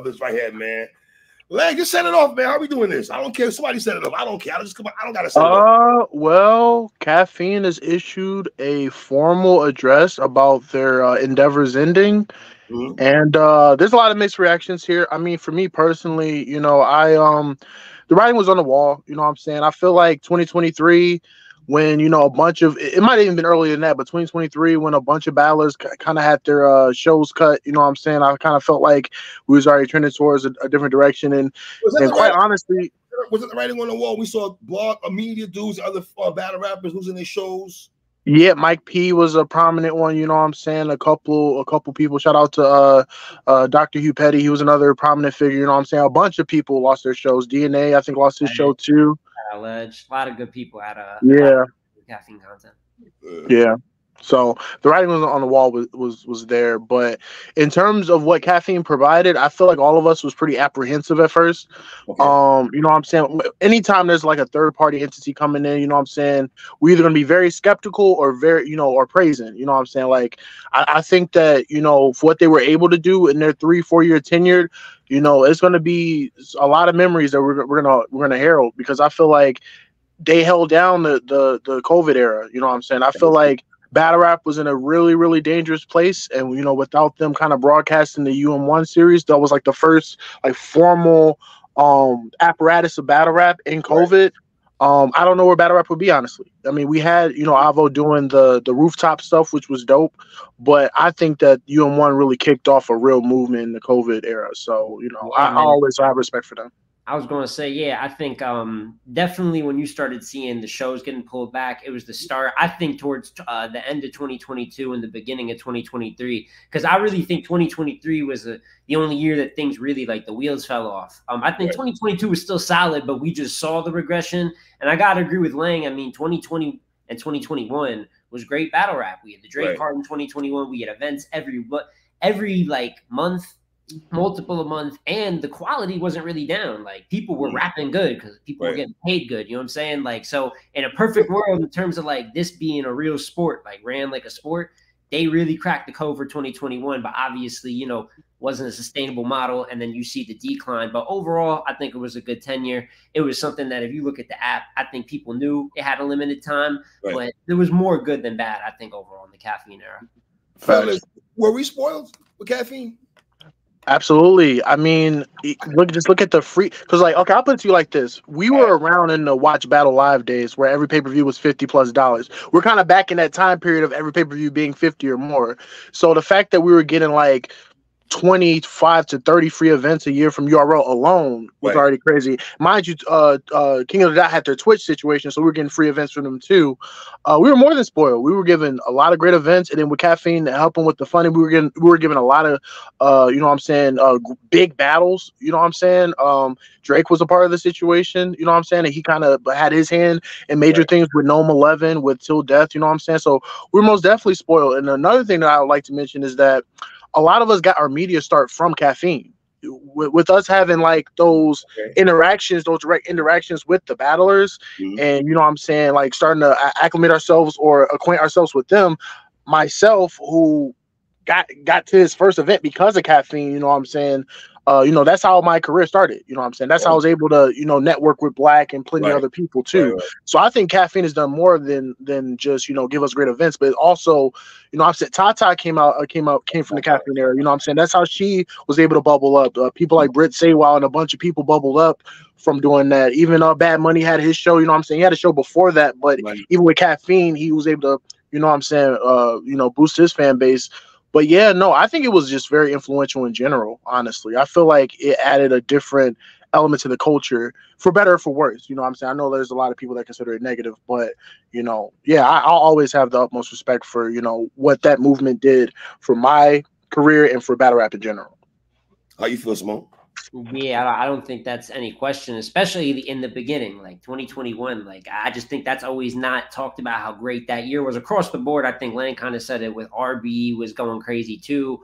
This right here, man. Lang, just set it off, man. How we doing this? I don't care. Somebody set it up. I don't care. I don't gotta set it up. Well, Caffeine has issued a formal address about their endeavors ending. And there's a lot of mixed reactions here. I mean, for me personally, you know, the writing was on the wall. You know what I'm saying? I feel like 2023, when, you know, a bunch of, it might have even been earlier than that, but 2023, when a bunch of battlers kind of had their shows cut, you know what I'm saying? I kind of felt like we was already trending towards a different direction. And quite honestly, was it the writing on the wall? We saw blog media dudes, other battle rappers losing their shows. Yeah, Mike P was a prominent one, you know what I'm saying? A couple people. Shout out to Dr. Hugh Petty. He was another prominent figure, you know what I'm saying? A bunch of people lost their shows. DNA, I think, lost his show too. A lot of good people had Caffeine content. Yeah. So the writing was on the wall was there, but in terms of what Caffeine provided, I feel like all of us was pretty apprehensive at first. Okay. You know what I'm saying? Anytime there's like a third party entity coming in, you know what I'm saying, we're either gonna be very skeptical or very, you know, or praising. You know what I'm saying? Like I think that, you know, for what they were able to do in their 3-4 year tenure, you know, it's gonna be a lot of memories that we're gonna herald, because I feel like they held down the COVID era. You know what I'm saying? I feel like battle rap was in a really, really dangerous place, and you know, without them kind of broadcasting the UM1 series, that was like the first like formal apparatus of battle rap in COVID. I don't know where battle rap would be, honestly. I mean, we had, you know, Avo doing the rooftop stuff, which was dope, but I think that UM1 really kicked off a real movement in the COVID era. So, you know, I always have respect for them. I was going to say, yeah, I think definitely when you started seeing the shows getting pulled back, it was the start, I think, towards the end of 2022 and the beginning of 2023, because I really think 2023 was the only year that things really, like, the wheels fell off. I think 2022 was still solid, but we just saw the regression. And I got to agree with Lang. I mean, 2020 and 2021 was great battle rap. We had the Drake card in 2021. We had events every like month, multiple a month, and the quality wasn't really down. Like, people were rapping good because people were getting paid good. You know what I'm saying? Like, so in a perfect world, in terms of like this being a real sport, like ran like a sport, they really cracked the code for 2021. But obviously, you know, wasn't a sustainable model. And then you see the decline. But overall, I think it was a good tenure. It was something that if you look at the app, I think people knew it had a limited time, but there was more good than bad, I think, overall in the Caffeine era. Fellas, were we spoiled with Caffeine? Absolutely. I mean, look at the free, because like, okay, I'll put it to you like this. We were around in the Watch Battle Live days where every pay-per-view was $50+. We're kind of back in that time period of every pay-per-view being 50 or more. So the fact that we were getting like 25 to 30 free events a year from URL alone was already crazy. Mind you, King of the Dot had their Twitch situation, so we were getting free events from them too. We were more than spoiled. We were given a lot of great events, and then with Caffeine helping with the funding, we were given a lot of you know what I'm saying, big battles. You know what I'm saying? Drake was a part of the situation. You know what I'm saying? And he kind of had his hand in major things with Gnome 11, with Till Death. You know what I'm saying? So we're most definitely spoiled. And another thing that I would like to mention is that a lot of us got our media start from Caffeine. With us having like those interactions, those direct interactions with the battlers, and you know what I'm saying, like starting to acclimate ourselves or acquaint ourselves with them. Myself, who got to his first event because of Caffeine, you know what I'm saying, you know, that's how my career started. You know what I'm saying? That's how I was able to, you know, network with Black and plenty of other people too. So I think Caffeine has done more than just, you know, give us great events, but also, you know, I've said Tata came from the Caffeine era. You know what I'm saying? That's how she was able to bubble up. People like Britt Saywell and a bunch of people bubbled up from doing that. Even Bad Money had his show. You know what I'm saying? He had a show before that, but even with Caffeine, he was able to, you know what I'm saying, you know, boost his fan base. But yeah, no, I think it was just very influential in general, honestly. I feel like it added a different element to the culture, for better or for worse. You know what I'm saying? I know there's a lot of people that consider it negative, but, you know, yeah, I'll always have the utmost respect for, you know, what that movement did for my career and for battle rap in general. How you feel, Simone? Yeah, I don't think that's any question, especially in the beginning, like 2021. Like, I just think that's always not talked about how great that year was across the board. I think Lang kind of said it with RB was going crazy too.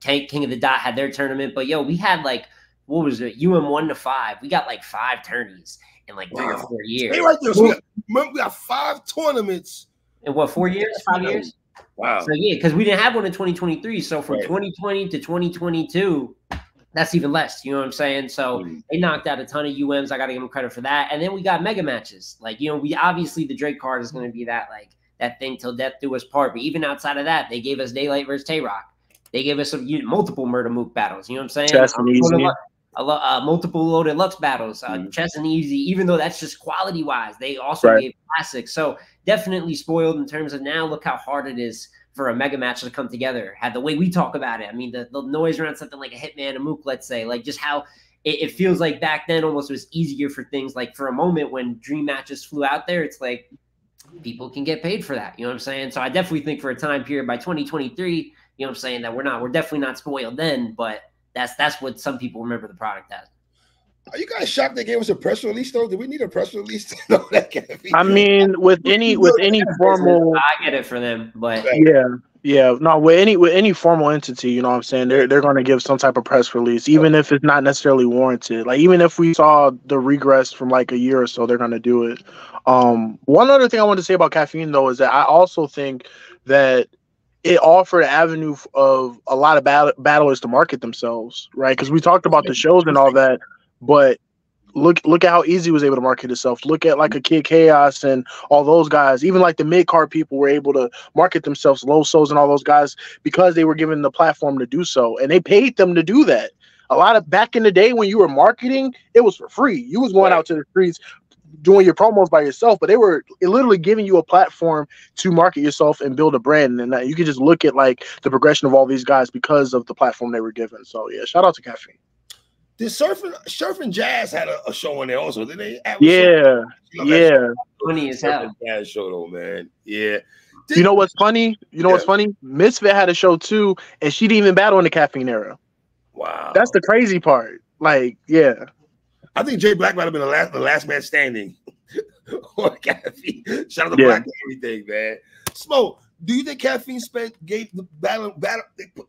King of the Dot had their tournament, but yo, we had like, what was it? 1 to 5. We got like 5 tourneys in like 3 or 4 years. Hey, right there. So we got 5 tournaments. In what, 4 years? 5 years? Wow. So yeah, because we didn't have one in 2023. So from 2020 to 2022, that's even less. You know what I'm saying? So they knocked out a ton of UMs. I got to give them credit for that. And then we got mega matches. Like, you know, we obviously the Drake card is going to be that, like, that thing till death do us part. But even outside of that, they gave us Daylight versus Tay-Rock. They gave us multiple Murder Mook battles. You know what I'm saying? Chess and Easy. Multiple Loaded Lux battles. Chess and Easy, even though that's just quality-wise, they also gave classics. So definitely spoiled in terms of now look how hard it is for a mega match to come together. Had the way we talk about it. I mean, the noise around something like a Hitman, a Mook, let's say, like just how it feels like back then almost was easier for things. Like for a moment when dream matches flew out there, it's like people can get paid for that. You know what I'm saying? So I definitely think for a time period by 2023, you know what I'm saying, that we're definitely not spoiled then, but that's what some people remember the product as. Are you guys shocked they gave us a press release though? Do we need a press release to know that Caffeine? I mean, with any formal, I get it for them, but no, with any formal entity, you know what I'm saying, they're going to give some type of press release, even if it's not necessarily warranted. Like even if we saw the regress from like a year or so, they're going to do it. One other thing I want to say about Caffeine though is that I also think that it offered an avenue of a lot of battlers to market themselves, right? Because we talked about the shows and all that, but look at how Easy was able to market itself. Look at like a Kid Chaos and all those guys. Even like the mid-card people were able to market themselves, Low Souls and all those guys, because they were given the platform to do so. And they paid them to do that. A lot of back in the day when you were marketing, it was for free. You was going out to the streets doing your promos by yourself, but they were literally giving you a platform to market yourself and build a brand. And you can just look at like the progression of all these guys because of the platform they were given. So yeah, shout out to Caffeine. Did Surf and Jazz had a show in there also? Did they? Yeah. Funny as hell. Jazz show though, man. Yeah. You know what's funny? What's funny? Misfit had a show too, and she didn't even battle in the Caffeine era. Wow. That's the crazy part. Like, yeah. I think Jay Black might have been the last man standing. Or Caffeine. Shout out to Black and everything, man. Smo, do you think Caffeine gave the battle?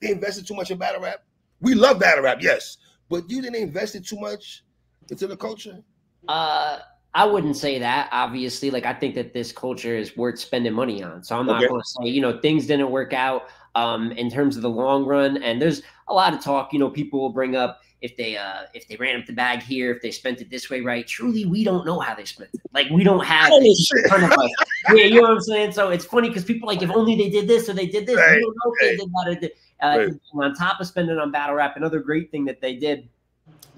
They invested too much in battle rap? We love battle rap, yes. But you didn't invest too much into the culture? I wouldn't say that, obviously. Like, I think that this culture is worth spending money on. So I'm not going to say, you know, things didn't work out in terms of the long run. And there's a lot of talk, you know, people will bring up if they ran up the bag here, if they spent it this way, right? Truly, we don't know how they spent it. Like, we don't have you know what I'm saying? So it's funny because people like, if only they did this or they did this, we don't know if they did that or did. On top of spending on battle rap, another great thing that they did,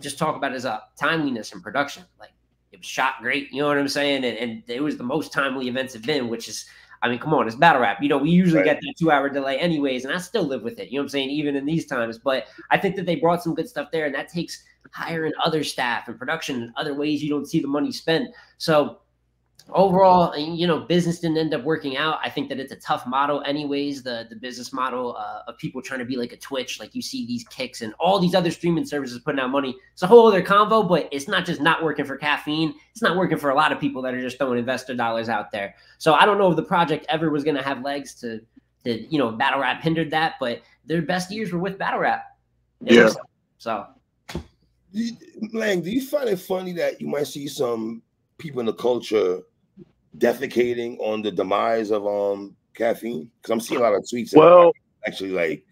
just talk about is timeliness and production. Like, it was shot great, you know what I'm saying? And it was the most timely events have been, which is, I mean, come on, it's battle rap. You know, we usually get that 2-hour delay anyways, and I still live with it, you know what I'm saying, even in these times. But I think that they brought some good stuff there, and that takes hiring other staff and production and other ways you don't see the money spent. So overall, you know, business didn't end up working out. I think that it's a tough model anyways, the business model of people trying to be like a Twitch. Like, you see these Kicks and all these other streaming services putting out money. It's a whole other convo, but it's not just not working for Caffeine. It's not working for a lot of people that are just throwing investor dollars out there. So I don't know if the project ever was going to have legs to, you know, battle rap hindered that, but their best years were with battle rap. Yeah. So. Lang, do you find it funny that you might see some people in the culture defecating on the demise of Caffeine? Because I'm seeing a lot of tweets. Actually, like,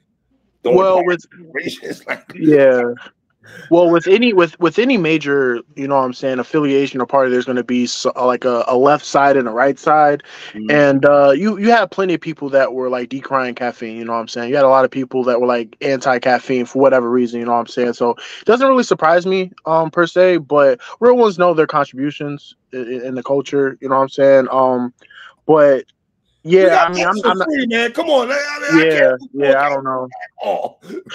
with any major, you know what I'm saying, affiliation or party, there's going to be like a left side and a right side. And you had plenty of people that were like decrying Caffeine, you know what I'm saying? You had a lot of people that were like anti-Caffeine for whatever reason, you know what I'm saying? So it doesn't really surprise me per se, but real ones know their contributions in the culture, you know what I'm saying? But yeah, I mean, I'm not, man. Come on, I don't know.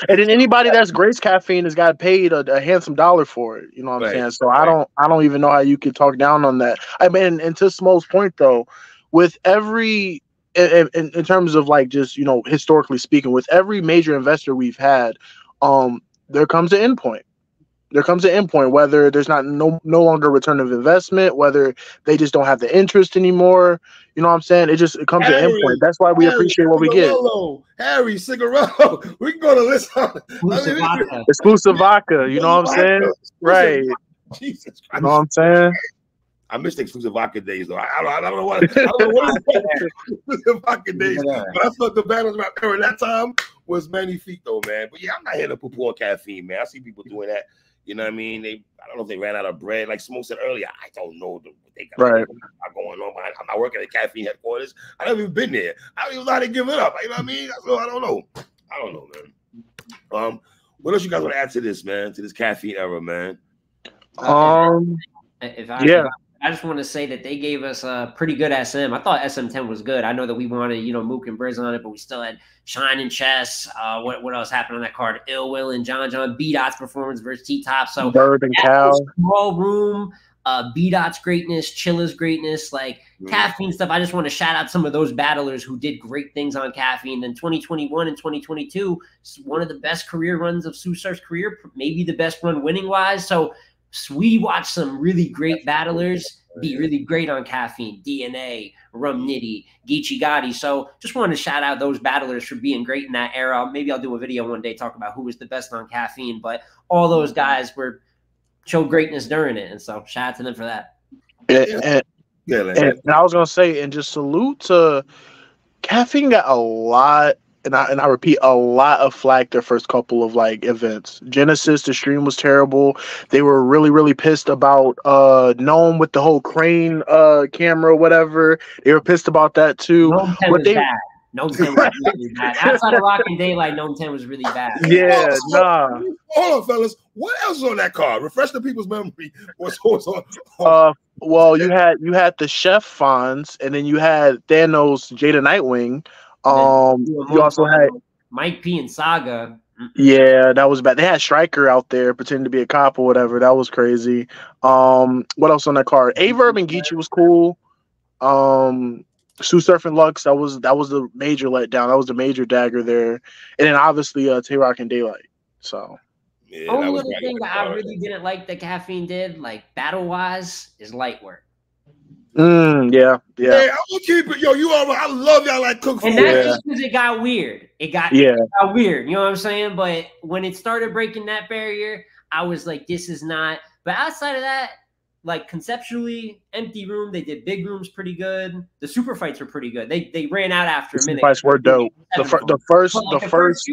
And then anybody that's graced Caffeine has got paid a handsome dollar for it. You know what I'm saying? So I don't even know how you could talk down on that. I mean, and to Smo's point though, with every in terms of like just, you know, historically speaking, with every major investor we've had, there comes an endpoint. There comes an endpoint, whether there's no longer return of investment, whether they just don't have the interest anymore. You know what I'm saying? It comes to an endpoint. That's why we appreciate what we get. Harry Cigarello. We can go to list. Exclusive vodka. You know what I'm saying? Right. Jesus Christ. You know what I'm saying? I miss the exclusive vodka days though. I don't know what exclusive vodka days, but I thought the battles around that time was magnifique though, man. But yeah, I'm not here to poo-poo on Caffeine, man. I see people doing that. You know what I mean? I don't know if they ran out of bread. Like Smoke said earlier, I don't know what they got going on. I'm not working at Caffeine headquarters. I never even been there. I don't even know how to give it up. You know what I mean? So I don't know. Man. What else you guys want to add to this, man? To this Caffeine era, man? I just want to say that they gave us a pretty good SM. I thought SM10 was good. I know that we wanted, Mook and Briz on it, but we still had Shine and Chess. What else happened on that card? Ill Will and John B-Dot's performance versus T-Top. So Bird and Cow. Small room, B-Dot's greatness, Chilla's greatness, like Caffeine stuff. I just want to shout out some of those battlers who did great things on Caffeine. Then 2021 and 2022, one of the best career runs of Sue Surf's career, maybe the best run winning-wise. So we watched some really great battlers be really great on Caffeine, DNA, Rum Nitty, Geechee Gotti. So just wanted to shout out those battlers for being great in that era. Maybe I'll do a video one day talk about who was the best on Caffeine, but all those guys showed greatness during it. And so shout out to them for that. And I was going to say, and just salute to Caffeine got a lot. And I repeat, a lot of flack their first couple of events. Genesis, the stream was terrible. They were really, really pissed about Gnome with the whole crane camera, whatever. They were pissed about that too. Gnome 10 was bad. Gnome 10 was really bad. Outside of Rock and Daylight, Gnome 10 was really bad. Yeah, nah. Hold on, fellas. What else was on that card? Refresh the people's memory. What's on? Well, you had the Chef Fonz, and then you had Thanos, Jada Nightwing. You also had Mike P and Saga. Yeah, that was bad. They had Stryker out there pretending to be a cop or whatever. That was crazy. What else on that card? Averb and Geechee was cool. Sue Surf and Lux, that was the major letdown. That was the major dagger there. And then obviously Tay-Rock and Daylight. So yeah, only other thing that I really didn't like that Caffeine did, battle wise, is light work. Yeah. Hey, I will keep it. Yo, you all. I love y'all like cook food. And that's just because it got weird. It got weird. You know what I'm saying? But when it started breaking that barrier, I was like, this is not. But outside of that, conceptually, empty room. They did big rooms pretty good. The super fights were pretty good. They ran out after a minute. Super fights were dope. The first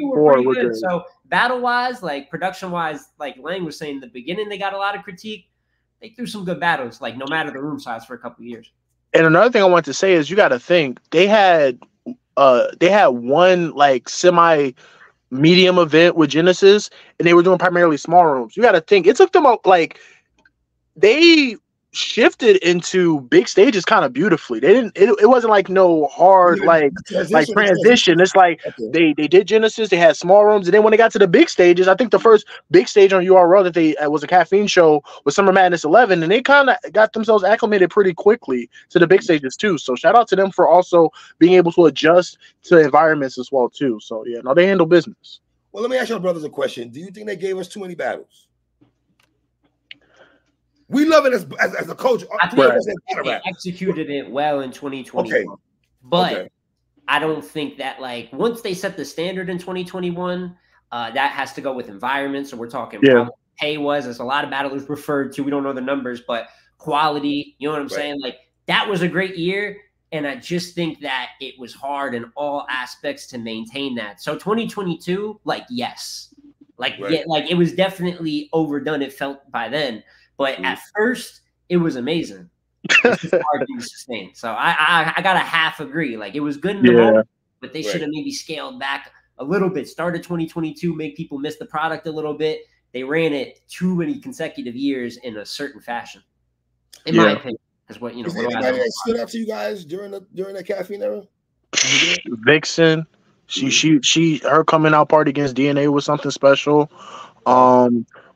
four were good. So battle wise, production wise, Lang was saying in the beginning, they got a lot of critique. They threw some good battles, no matter the room size, for a couple of years. And another thing I want to say is you got to think they had one semi medium event with Genesis, and they were doing primarily small rooms. You got to think it took them they shifted into big stages kind of beautifully. They didn't. It wasn't no hard transition. It's they did Genesis. They had small rooms, and then when they got to the big stages, I think the first big stage on URL that they was a Caffeine show was Summer Madness 11, and they kind of got themselves acclimated pretty quickly to the big stages too. So shout out to them for also being able to adjust to environments as well too. So yeah, no, they handle business. Well, let me ask your brothers a question. Do you think they gave us too many battles? We love it as a coach. I think they executed it well in 2021. Okay. But I don't think that once they set the standard in 2021, that has to go with environment. So we're talking how pay was. There's a lot of battlers referred to. We don't know the numbers, but quality. You know what I'm saying? That was a great year. And I just think that it was hard in all aspects to maintain that. So 2022, yes. It was definitely overdone. It felt by then. But at first, it was amazing. It's just hard to sustain. So I got to half agree. It was good in the moment, but they should have maybe scaled back a little bit. Started 2022, make people miss the product a little bit. They ran it too many consecutive years in a certain fashion. In my opinion, is what Is anybody that stood up to you guys during the Caffeine era? Vixen, her coming out party against DNA was something special.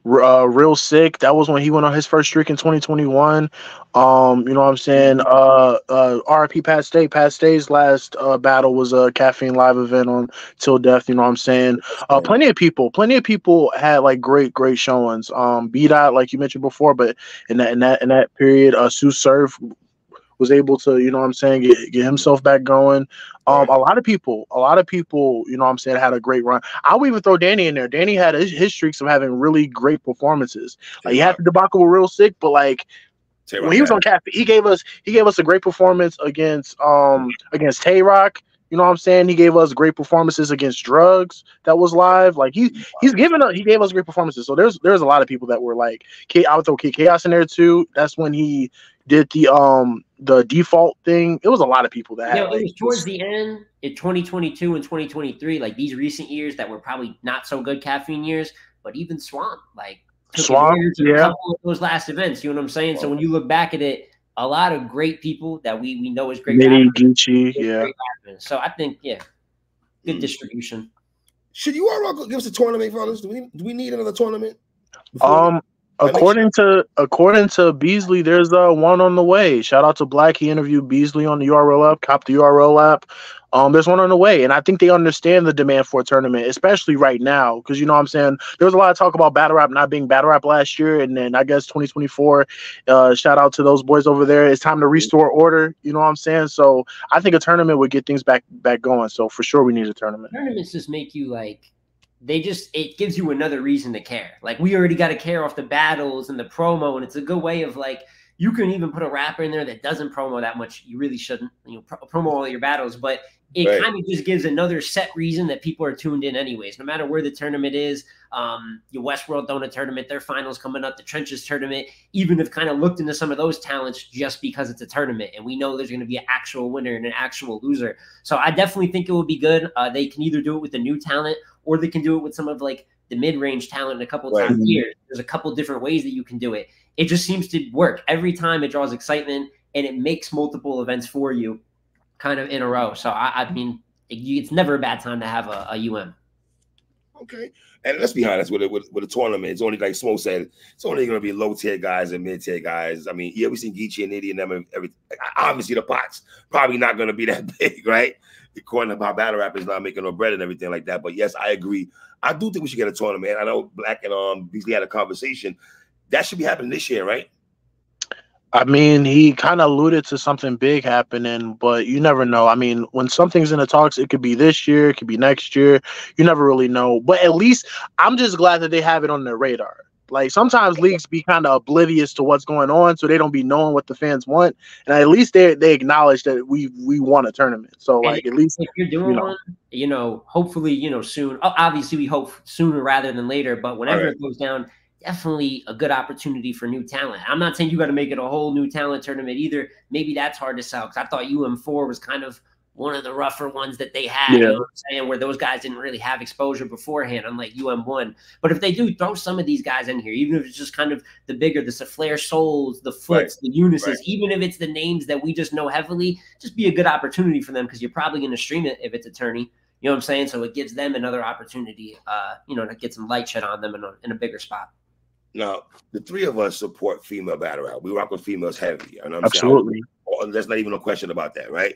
Real Sick, that was when he went on his first streak in 2021. You know what I'm saying? RIP Pat Stay. Pat Stay's last battle was a Caffeine live event on Till Death. You know what I'm saying? Plenty of people had great showings. B-Dot, like you mentioned before, but in that period, Sue Surf was able to, you know what I'm saying, get himself back going. A lot of people, you know what I'm saying, had a great run. I would even throw Danny in there. Danny had his streaks of having really great performances. He had the debacle with Real Sick, but when he was on Caffeine, he gave us a great performance against Tay Rock. You know what I'm saying? He gave us great performances against Drugs that was live. Like he gave us great performances. So there's a lot of people that were like, I would throw Chaos in there too. That's when he did the default thing. It was a lot of people that had. It was towards the end in 2022 and 2023, like these recent years that were probably not so good Caffeine years. But even Swamp, like Swamp, a couple of those last events. You know what I'm saying? So when you look back at it, a lot of great people that we know is great. Gucci, yeah. So I think, good distribution. Should you all give us a tournament, fellas? Do we need another tournament? According to Beasley, there's one on the way. Shout out to Black. He interviewed Beasley on the URL app. Cop the URL app. There's one on the way, and I think they understand the demand for a tournament, especially right now, because you know what I'm saying. There was a lot of talk about battle rap not being battle rap last year, and then I guess 2024. Shout out to those boys over there. It's time to restore order. You know what I'm saying. So I think a tournament would get things back going. So for sure, we need a tournament. Tournaments just make you like. It gives you another reason to care. Like we already got to care off the battles and the promo, and it's a good way of like you can even put a rapper in there that doesn't promo that much. You really shouldn't, promo all your battles, but it kind of just gives another set reason that people are tuned in anyways, no matter where the tournament is. Your Westworld Donut tournament, their finals coming up, the Trenches tournament, even have kind of looked into some of those talents just because it's a tournament. And we know there's going to be an actual winner and an actual loser. So I definitely think it would be good. They can either do it with the new talent or they can do it with some of like the mid-range talent in a couple of times here. There's a couple different ways that you can do it. It just seems to work. Every time it draws excitement and it makes multiple events for you kind of in a row. So, I mean, it's never a bad time to have a UM. Okay. And let's be honest with a tournament. It's only like Smo said, it's only going to be low-tier guys and mid-tier guys. I mean, we've seen Geechee and Nitty and them. Obviously, the pots probably not going to be that big, right? According to how battle rap is not making no bread and everything like that. But yes, I agree. I do think we should get a tournament. I know Black and Beasley had a conversation. That should be happening this year, right? I mean, he kind of alluded to something big happening, but you never know. I mean, when something's in the talks, it could be this year, it could be next year. You never really know. But at least I'm just glad that they have it on their radar. Like sometimes leagues be kind of oblivious to what's going on, so they don't be knowing what the fans want. And at least they acknowledge that we want a tournament. So like at least if you're doing one, hopefully, soon. Obviously, we hope sooner rather than later. But whenever it goes down, definitely a good opportunity for new talent. I'm not saying you got to make it a whole new talent tournament either. Maybe that's hard to sell because I thought UM4 was kind of one of the rougher ones that they had, you know what I'm saying, where those guys didn't really have exposure beforehand, unlike UM1. But if they do throw some of these guys in here, even if it's just kind of the bigger, the Flare Souls, the Foots, the Unisys, even if it's the names that we just know heavily, just be a good opportunity for them because you're probably going to stream it if it's a tourney. You know what I'm saying? So it gives them another opportunity, to get some light shed on them in a bigger spot. Now, the three of us support female battle rap. We rock with females heavy. You know what I'm Absolutely. saying? There's not even a question about that, right?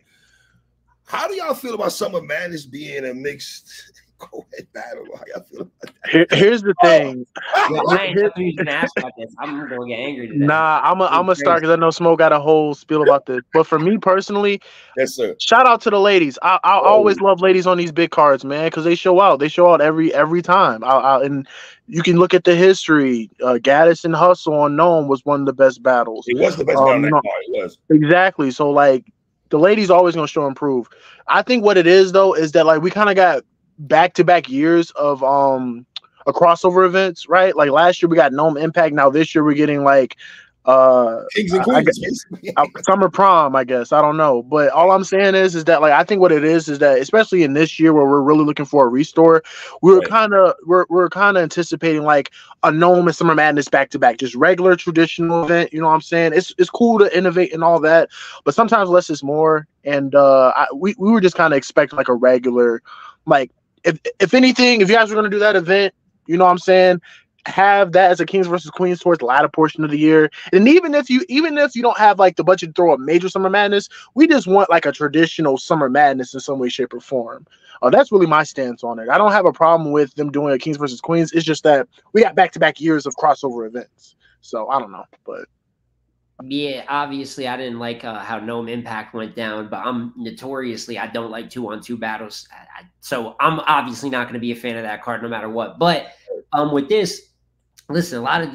How do y'all feel about Summer Madness being a mixed co-ed battle? How y'all feel about that? Here's the thing. I ain't gonna ask about this. I'm gonna get angry today. Nah, I'm gonna start because I know Smoke got a whole spiel about this. But for me personally, yes, sir. Shout out to the ladies. I always love ladies on these big cards, man, because they show out. They show out every time. And you can look at the history. Gaddis and Hustle on Gnome was one of the best battles. It was the best battle on that card. It was. Exactly. So like the ladies always gonna show improve. I think what it is though is that like we kind of got back-to-back years of a crossover events, right? Like last year we got Gnome Impact. Now this year we're getting like Kings and Queens, Summer Prom, I guess. I don't know. But all I'm saying is that like I think what it is that especially in this year where we're really looking for a restore, we're kind of anticipating like a Gnome and Summer Madness back to back, just regular traditional event. You know what I'm saying? It's cool to innovate and all that, but sometimes less is more. And we were just kind of expecting like a regular, like if anything, if you guys were gonna do that event, you know what I'm saying, have that as a Kings versus Queens towards the latter portion of the year. And even if you don't have like the budget to throw a major Summer Madness, we just want like a traditional Summer Madness in some way, shape, or form. That's really my stance on it. I don't have a problem with them doing a Kings versus Queens. It's just that we got back-to-back years of crossover events. So I don't know, but yeah, obviously I didn't like how Gnome Impact went down, but I don't like 2-on-2 battles. So I'm obviously not going to be a fan of that card no matter what. But with this, listen, a lot of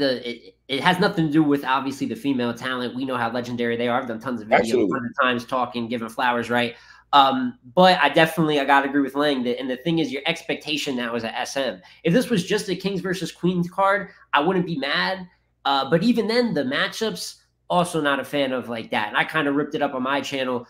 it has nothing to do with obviously the female talent. We know how legendary they are. I've done tons of videos, Absolutely. tons of times talking, giving flowers, right? But I gotta agree with Lang that, and the thing is, your expectation now is a SM. If this was just a Kings versus Queens card, I wouldn't be mad. But even then, the matchups, also not a fan of like that. And I kind of ripped it up on my channel.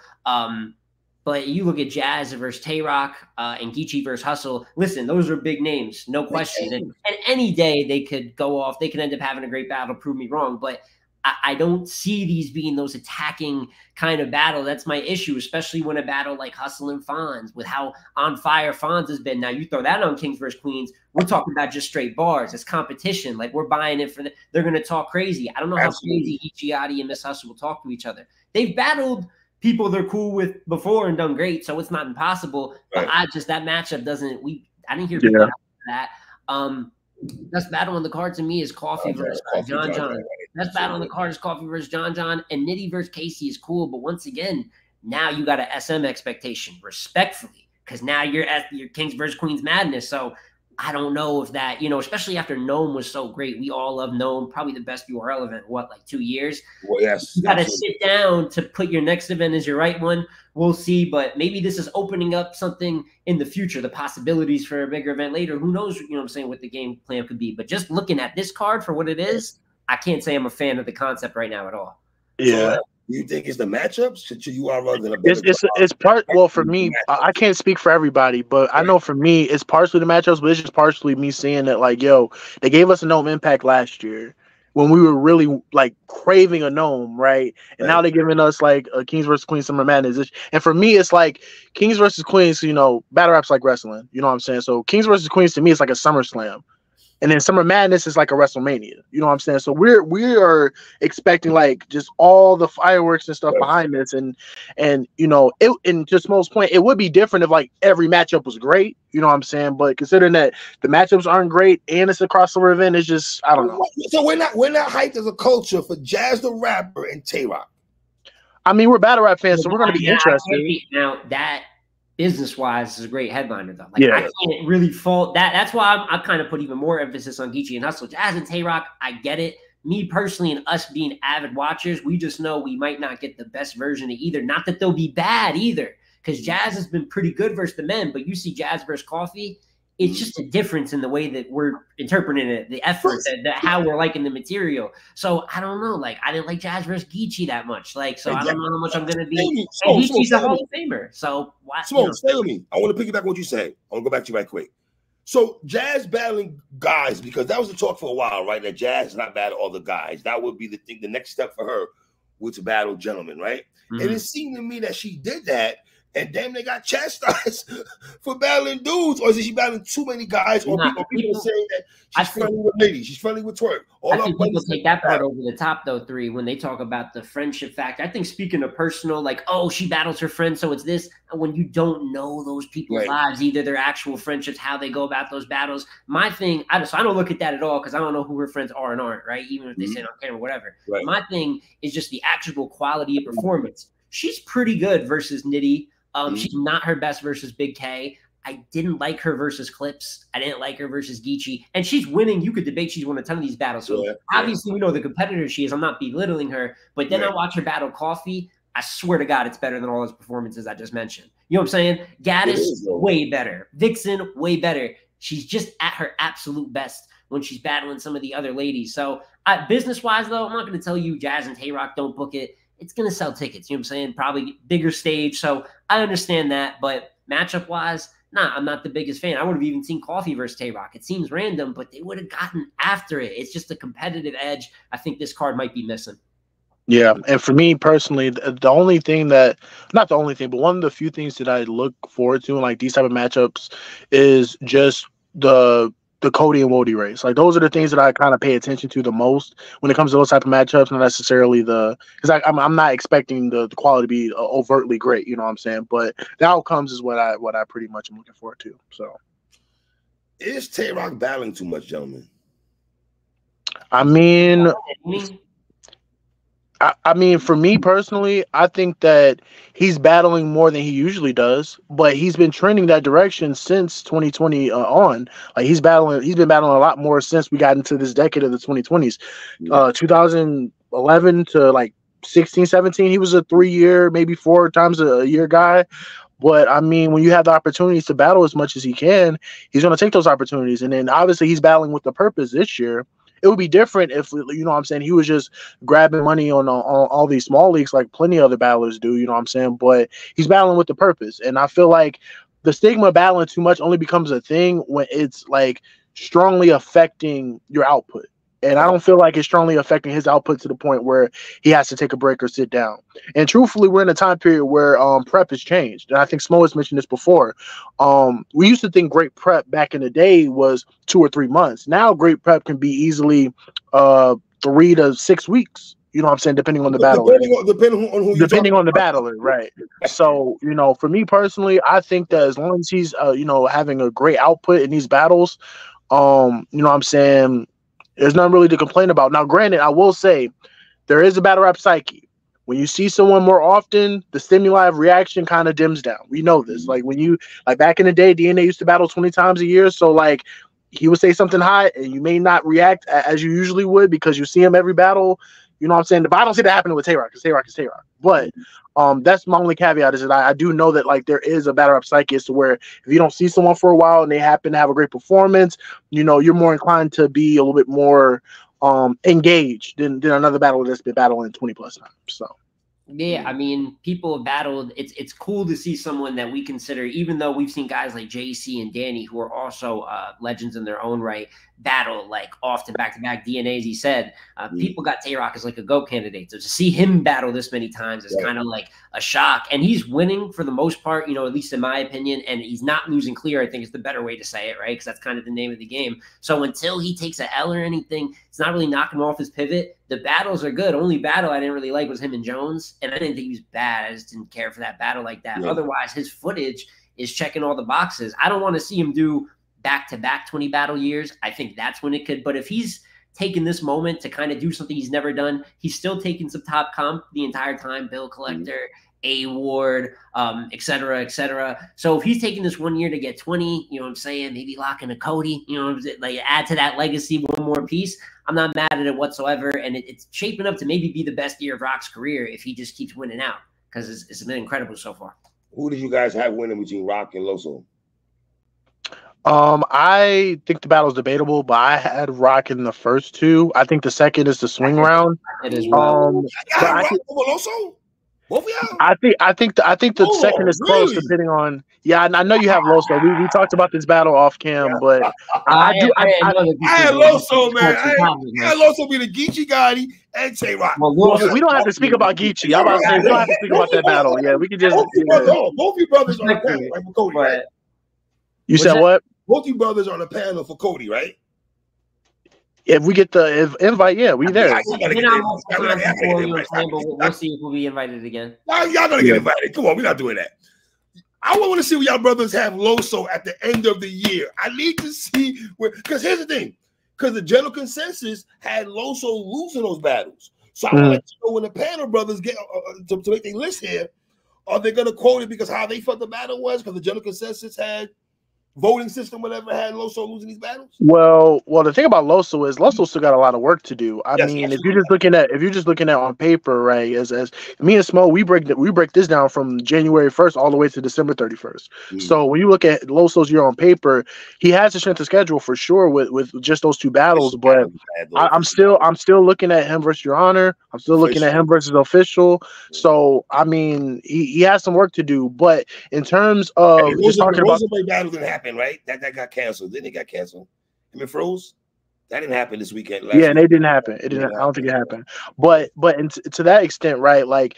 But you look at Jazz versus Tay-Rock and Geechee versus Hustle. Listen, those are big names, no question. And any day they could go off. They could end up having a great battle, prove me wrong. But I don't see these being those attacking kind of battle. That's my issue, especially when a battle like Hustle and Fonz, with how on fire Fonz has been. Now, you throw that on Kings versus Queens, we're talking about just straight bars. It's competition. Like, we're buying it for they're going to talk crazy. I don't know how crazy Ichiati and Miss Hustle will talk to each other. They've battled people they're cool with before and done great, so it's not impossible. But that matchup doesn't. I didn't hear people that. Best battle on the card to me is Coffee versus John John. Best battle on the card is Coffee versus John John, and Nitty versus Casey is cool. But once again, now you got a SM expectation, respectfully, because now you're at your Kings versus Queens madness. So I don't know if that, especially after Gnome was so great. We all love Gnome, probably the best URL event, like 2 years? Well, yes. You got to sit down to put your next event as your right one. We'll see, but maybe this is opening up something in the future, the possibilities for a bigger event later. Who knows, what the game plan could be. But just looking at this card for what it is, I can't say I'm a fan of the concept right now at all. Yeah. So, do you think it's the matchups that you are rather than it's part? Well, for me, I can't speak for everybody, but I know for me, it's partially the matchups, but it's just partially me seeing that, like, yo, they gave us a Gnome Impact last year when we were really like craving a Gnome, right? And now they're giving us like a Kings versus Queens Summer Madness. And for me, it's like Kings versus Queens. Battle rap's like wrestling. You know what I'm saying? So Kings versus Queens to me is like a SummerSlam. And then Summer Madness is like a WrestleMania. You know what I'm saying? So we are expecting like just all the fireworks and stuff behind this, and in JSmo's point, it would be different if like every matchup was great. You know what I'm saying? But considering that the matchups aren't great and it's a crossover event, it's just, I don't know. So we're not hyped as a culture for Jazz the Rapper and Tay-Rock. I mean, we're battle rap fans, so we're gonna be interested. Now that, business-wise, is a great headliner, though. Like, I can't really fault that. That's why I kind of put even more emphasis on Geechee and Hustle. Jazz and Tay-Rock, I get it. Me personally, and us being avid watchers, we just know we might not get the best version of either. Not that they'll be bad either, because Jazz has been pretty good versus the men, but you see Jazz versus Coffee, it's just a difference in the way that we're interpreting it, the effort, how we're liking the material. So I don't know. Like, I didn't like Jazz versus Geechee that much. Like, so I don't know how much I'm going to be. And Geechee's a Hall of Famer. So why? Stay with me. I want to piggyback on what you say. I want to go back to you right quick. So Jazz battling guys, because that was the talk for a while, right? That Jazz is not battle all the guys. That would be the thing. The next step for her was to battle gentlemen, right? Mm-hmm. And it seemed to me that she did that. And damn, they got chastised for battling dudes, or is she battling too many guys? Or people saying that she's friendly with ladies, she's friendly with twerk. I think people take that part over the top, though, when they talk about the friendship factor. I think speaking of personal, like, oh, she battles her friends, so it's this. When you don't know those people's lives, either their actual friendships, how they go about those battles. My thing, I don't look at that at all, because I don't know who her friends are and aren't, right? Even if they say it on camera, whatever. Right. My thing is just the actual quality of performance. She's pretty good versus Nitty. She's not her best versus Big K. I didn't like her versus Clips. I didn't like her versus Geechee. And she's winning. You could debate she's won a ton of these battles. So obviously we know the competitor she is. I'm not belittling her. But then I watch her battle Coffee. I swear to God, it's better than all those performances I just mentioned. You know what I'm saying? Gaddis, way better. Vixen, way better. She's just at her absolute best when she's battling some of the other ladies. So business-wise, though, I'm not going to tell you Jazz and Tay-Rock don't book it. It's going to sell tickets. You know what I'm saying? Probably bigger stage. So I understand that. But matchup-wise, I'm not the biggest fan. I would have even seen Coffee versus Tay-Rock. It seems random, but they would have gotten after it. It's just a competitive edge I think this card might be missing. Yeah, and for me personally, the only thing that, not the only thing, but one of the few things that I look forward to in like these type of matchups is just the Cody and Wody race. Like, those are the things that I kind of pay attention to the most when it comes to those type of matchups, not necessarily because I'm not expecting the quality to be overtly great, you know what I'm saying? But the outcomes is what I pretty much am looking forward to. So, is Tay-Rock battling too much, gentlemen? I mean, I mean, for me personally, I think that he's battling more than he usually does, but he's been trending that direction since 2020 on. Like he's been battling a lot more since we got into this decade of the 2020s. 2011 to like 16, 17, he was a 3-year, maybe 4 times a year guy. But I mean, when you have the opportunities to battle as much as he can, he's going to take those opportunities. And then obviously he's battling with the purpose this year. It would be different if, you know what I'm saying, he was just grabbing money on all these small leagues like plenty of other battlers do, you know what I'm saying? But he's battling with the purpose. And I feel like the stigma of battling too much only becomes a thing when it's like strongly affecting your output. And I don't feel like it's strongly affecting his output to the point where he has to take a break or sit down. And truthfully, we're in a time period where prep has changed. And I think Smo has mentioned this before. We used to think great prep back in the day was 2 or 3 months. Now great prep can be easily 3 to 6 weeks. You know what I'm saying? Depending on the battler. Depending on the battler, right. So, you know, for me personally, I think that as long as he's, you know, having a great output in these battles, you know what I'm saying, there's nothing really to complain about. Now, granted, I will say there is a battle rap psyche. When you see someone more often, the stimuli of reaction kind of dims down. We know this. Like when you, like back in the day, DNA used to battle 20 times a year. So like he would say something hot and you may not react as you usually would because you see him every battle. You know what I'm saying? But I don't see that happening with Tay-Rock because Tay-Rock is Tay-Rock. But that's my only caveat is that I do know that like there is a battle rap psyche as to where if you don't see someone for a while and they happen to have a great performance, you know, you're more inclined to be a little bit more engaged than another battler that's been battling 20 plus times. So yeah, I mean, people have battled. It's cool to see someone that we consider, even though we've seen guys like JC and Danny, who are also legends in their own right, battle like often back-to-back DNA, as he said. People got Tay-Rock as like a GOAT candidate. So to see him battle this many times is kind of like a shock. And he's winning for the most part, you know, at least in my opinion. And he's not losing clear, I think is the better way to say it, right? Because that's kind of the name of the game. So until he takes a L or anything, it's not really knocking him off his pivot. The battles are good. Only battle I didn't really like was him and Jones. And I didn't think he was bad. I just didn't care for that battle like that. Otherwise, his footage is checking all the boxes. I don't want to see him do back-to-back 20 battle years. I think that's when it could. But if he's taking this moment to kind of do something he's never done, he's still taking some top comp the entire time, Bill Collector, A-Ward, et cetera, et cetera. So if he's taking this 1 year to get 20, you know what I'm saying, maybe lock in a Cody, you know, like add to that legacy one more piece, I'm not mad at it whatsoever. And it's shaping up to maybe be the best year of Rock's career if he just keeps winning out, because it's been incredible so far. Who did you guys have winning between Rock and Loso? I think the battle's debatable, but I had Rock in the first 2. I think the second is the swing round. It is well. I think the second is close, depending on. Yeah, I know you have Loso. We talked about this battle off cam, but I had Loso, man. I had Loso be the Geechee Gotti and Tay-Rock. Well, we don't have to speak about Geechee. I'm about to say we don't have to speak about that battle. Yeah, we can just. Both you brothers on the panel, right, for Cody, right? You said what? Both you brothers on the panel for Cody, right? If we get the invite, yeah, we there. We'll see if we'll be invited again. Y'all gonna get invited. Come on, we're not doing that. I want to see where y'all brothers have Loso at the end of the year. I need to see where, because here's the thing, because the general consensus had Loso losing those battles. So I want to let you know when the panel brothers get to make their list here, are they gonna quote it because how they felt the battle was? Because the general consensus had voting system, whatever, had Loso losing these battles? Well, the thing about Loso is Loso still got a lot of work to do. I mean, if you're just looking at on paper, right? As me and Smo, we break this down from January 1st all the way to December 31st. So when you look at Loso's year on paper, he has a strength of schedule for sure with just those 2 battles. But I'm still looking at him versus Your Honor. I'm still looking at him versus Official. So I mean, he has some work to do. But in terms of just talking about battles didn't happen, right? That got canceled. Then it got canceled. I mean, froze. That didn't happen this weekend. Yeah, and it didn't happen. It didn't. I don't think it happened. But to that extent, right? Like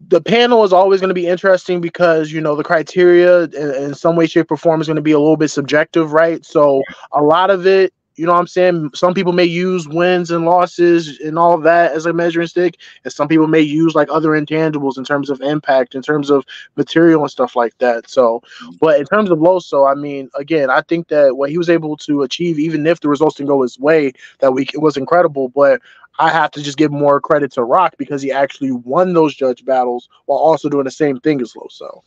the panel is always going to be interesting because you know the criteria in some way, shape, or form is going to be a little bit subjective, right? So a lot of it. You know what I'm saying? Some people may use wins and losses and all of that as a measuring stick, and some people may use like other intangibles in terms of impact, in terms of material and stuff like that. So, but in terms of Loso, I mean, again, I think that what he was able to achieve, even if the results didn't go his way that week, it was incredible. But I have to just give more credit to Rock because he actually won those judge battles while also doing the same thing as Loso.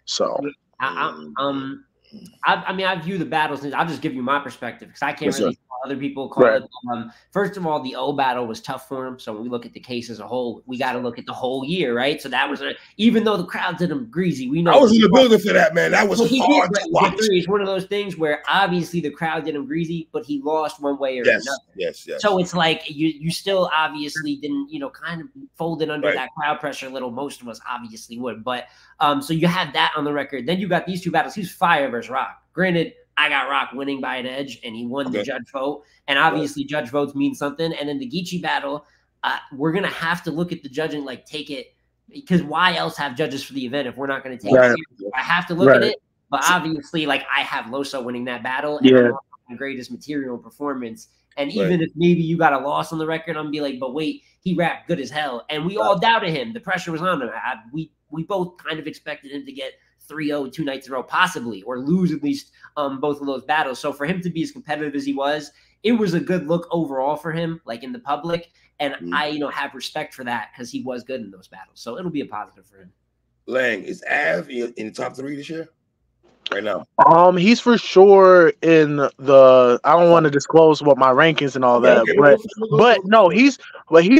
So, I mean, I view the battles. I'll just give you my perspective because I can't really tell other people call Right. it. First of all, the O battle was tough for him. So when we look at the case as a whole, we got to look at the whole year, right? So that was even though the crowd did him greasy, we know I was in the building for that, man. That was hard to watch. It's one of those things where obviously the crowd did him greasy, but he lost one way or another. Yes. So it's like you still obviously didn't, kind of folded under that crowd pressure a little. Most of us obviously would, but so you have that on the record. Then you got these two battles. He's fire versus Rock. Granted, I got Rock winning by an edge, and he won the judge vote. And obviously, judge votes mean something. And then the Geechee battle, we're gonna have to look at the judging, like take it, because why else have judges for the event if we're not going to take it? I have to look at it, but obviously, like I have Loso winning that battle, and I'm the greatest material performance. And even if maybe you got a loss on the record, I'm gonna be like, but wait, he rapped good as hell, and we all doubted him. The pressure was on him. We both kind of expected him to get 3-0 2 nights in a row, possibly, or lose at least both of those battles. So for him to be as competitive as he was, it was a good look overall for him, like in the public. And I, have respect for that because he was good in those battles. So it'll be a positive for him. Lang, is Av in the top 3 this year? Right now? He's for sure in the. I don't want to disclose what my rankings and all that, but no, he's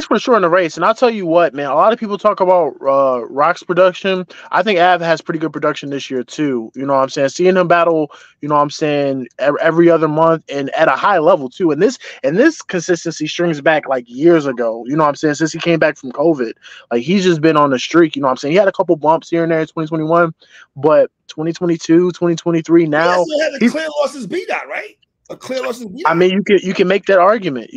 for sure in the race. And I'll tell you what, man. A lot of people talk about Rock's production. I think Av has pretty good production this year too. You know what I'm saying? Seeing him battle, you know what I'm saying, every other month and at a high level too. And this consistency strings back like years ago. You know what I'm saying? Since he came back from COVID, like he's just been on the streak. You know what I'm saying? He had a couple bumps here and there in 2021, but 2022, 2023 now. He had a clear losses beat out, right? A clear losses beat out. I mean, you can make that argument.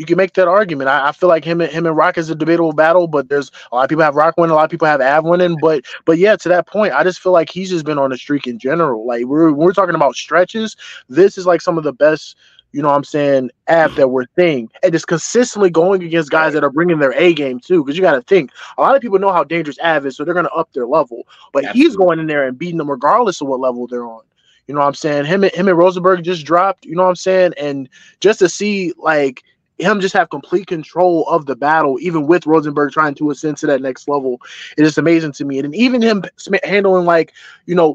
I feel like him and Rock is a debatable battle, but there's a lot of people have Rock winning, a lot of people have Av winning. But yeah, to that point, I just feel like he's just been on a streak in general. Like we're talking about stretches. This is like some of the best, you know what I'm saying, Av that we're seeing. And just consistently going against guys that are bringing their A game too. Because you got to think, a lot of people know how dangerous Av is, so they're going to up their level. But he's going in there and beating them regardless of what level they're on. You know what I'm saying? Him and Rosenberg just dropped, you know what I'm saying? And just to see, like, him just have complete control of the battle, even with Rosenberg trying to ascend to that next level, it is amazing to me. And even him handling, like,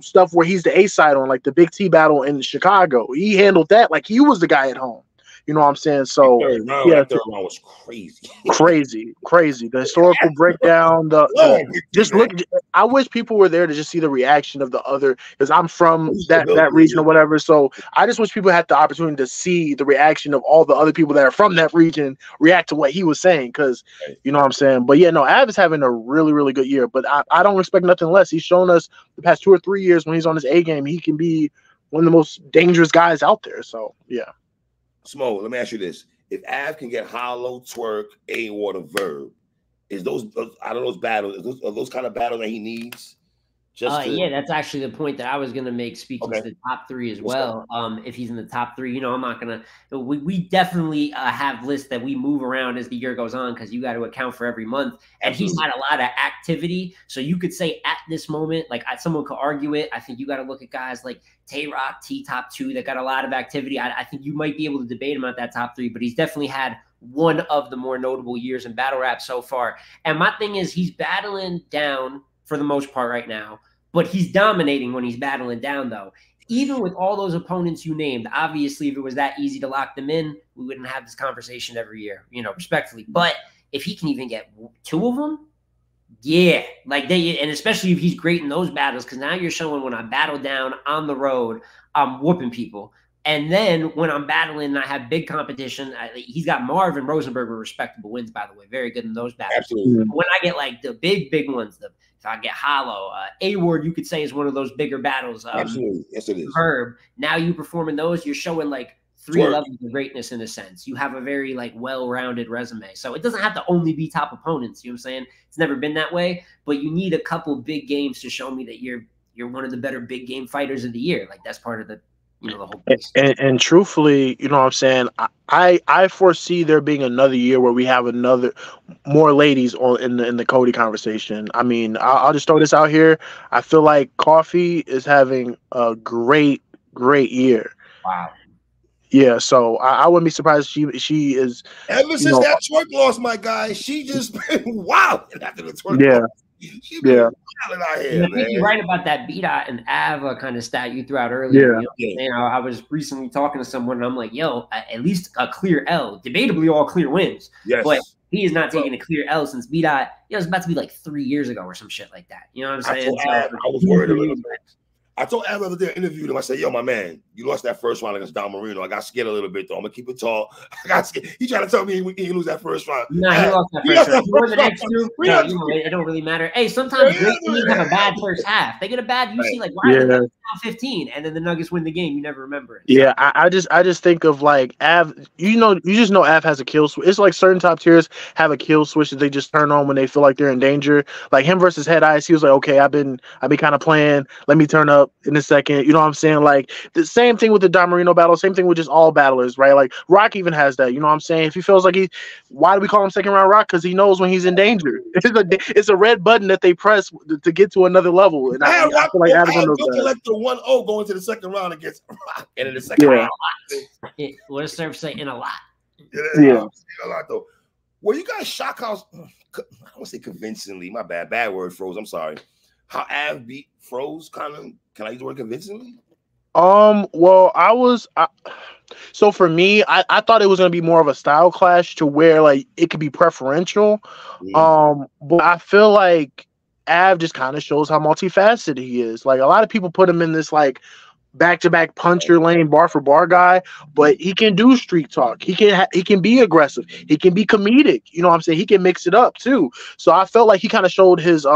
stuff where he's the A side on, like the Big T battle in Chicago. He handled that like he was the guy at home. You know what I'm saying? So that third round was crazy. crazy. The historical breakdown. I wish people were there to just see the reaction of the other, because I'm from that region or whatever. So I just wish people had the opportunity to see the reaction of all the other people that are from that region react to what he was saying. Because you know what I'm saying. But yeah, no, Av is having a really, really good year. But I don't expect nothing less. He's shown us the past 2 or 3 years when he's on his A game, he can be one of the most dangerous guys out there. So yeah. Smo, let me ask you this. If Av can get Hollow, Twerk, A-Water, Verb, is those out of those battles, are those kind of battles that he needs? Yeah, that's actually the point that I was going to make, speaking to the top 3 as well. If he's in the top 3, I'm not going to – we definitely have lists that we move around as the year goes on because you got to account for every month. And he's had a lot of activity. So you could say at this moment, like someone could argue it. I think you got to look at guys like Tay-Rock, T-Top 2 that got a lot of activity. I think you might be able to debate him at that top 3, but he's definitely had one of the more notable years in battle rap so far. And my thing is he's battling down – for the most part right now, but he's dominating when he's battling down, though. Even with all those opponents you named, obviously, if it was that easy to lock them in, we wouldn't have this conversation every year, respectfully. But if he can even get 2 of them, yeah, and especially if he's great in those battles, because now you're showing when I battle down on the road, I'm whooping people. And then when I'm battling and I have big competition, he's got Marv and Rosenberg with respectable wins, by the way. Very good in those battles. Absolutely. When I get like the big ones, if I get Hollow, A-Ward, you could say is one of those bigger battles. Absolutely. Yes, it is. Herb. Now you perform in those, you're showing like 3 levels of greatness in a sense. You have a very like well-rounded resume. So it doesn't have to only be top opponents. You know what I'm saying? It's never been that way, but you need a couple big games to show me that you're one of the better big game fighters of the year. Like that's part of the the whole piece. And truthfully, you know what I'm saying, I foresee there being another year where we have more ladies in the Cody conversation. I mean, I'll just throw this out here. I feel like Coffee is having a great year. Wow. Yeah, so I wouldn't be surprised she is. Ever since that twerk loss, my guy, she just been wild after the twerk loss. She been wilding out here, I think you're right about that B-Dot and Ava kind of stat you threw out earlier. I was recently talking to someone, and I'm like, yo, at least a clear L. Debatably all clear wins. Yes. But he is not taking a clear L since B-Dot, it's about to be like 3 years ago or some shit like that. You know what I'm saying? I was worried a little bit. I told Ab the other day, I interviewed him. I said, yo, my man, you lost that first round against Don Marino. I got scared a little bit, though. I'm going to keep it tall. I got scared. He tried to tell me he didn't lose that first round. No, he lost that first round. He won the next two. It don't really matter. Hey, sometimes great teams have a bad first half. They get a bad, you see, like, why are they down 15? And then the Nuggets win the game. You never remember it. Yeah, I just think of, like, Av. You just know Av has a kill switch. It's like certain top tiers have a kill switch that they just turn on when they feel like they're in danger. Like him versus Head Ice, he was like, okay, I've been kind of playing. Let me turn up in a second. You know what I'm saying? Like the same thing with the Don Marino battle, same thing with just all battlers, right? Like Rock even has that. You know what I'm saying? If he feels like why do we call him second round Rock? Because he knows when he's in danger. It's a red button that they press to get to another level. And I feel like Av's on those guys. Collect the 1-0 going to the second round against Rock, and in the second round. What does Surf say? In a lot. Yeah, a lot though. Well, you guys shock how I want to say convincingly. My bad word, Froze. I'm sorry. How Av beat Froze, kind of. Can I use the word convincingly? Well, so for me, I thought it was gonna be more of a style clash to where like it could be preferential. But I feel like Av just kind of shows how multifaceted he is. Like a lot of people put him in this like back-to-back puncher lane bar for bar guy, but he can do street talk. He can be aggressive. He can be comedic. You know what I'm saying? He can mix it up too. So I felt like he kind of showed his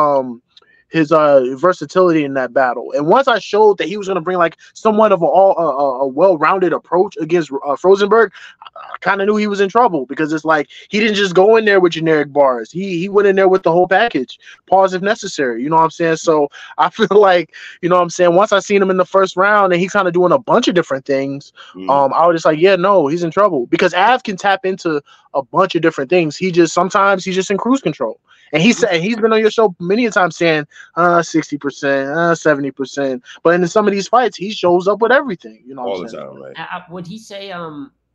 versatility in that battle. And once I showed that he was going to bring like somewhat of a well-rounded approach against Frozenberg, I kind of knew he was in trouble because it's like he didn't just go in there with generic bars. He went in there with the whole package. Pause if necessary. You know what I'm saying? So I feel like, you know what I'm saying, once I seen him in the first round and he's kind of doing a bunch of different things, I was just like, yeah, no, he's in trouble because Av can tap into a bunch of different things. Sometimes he's just in cruise control. And he's been on your show many times saying 60%, 70%. But in some of these fights, he shows up with everything. You know all the time, right? Would he say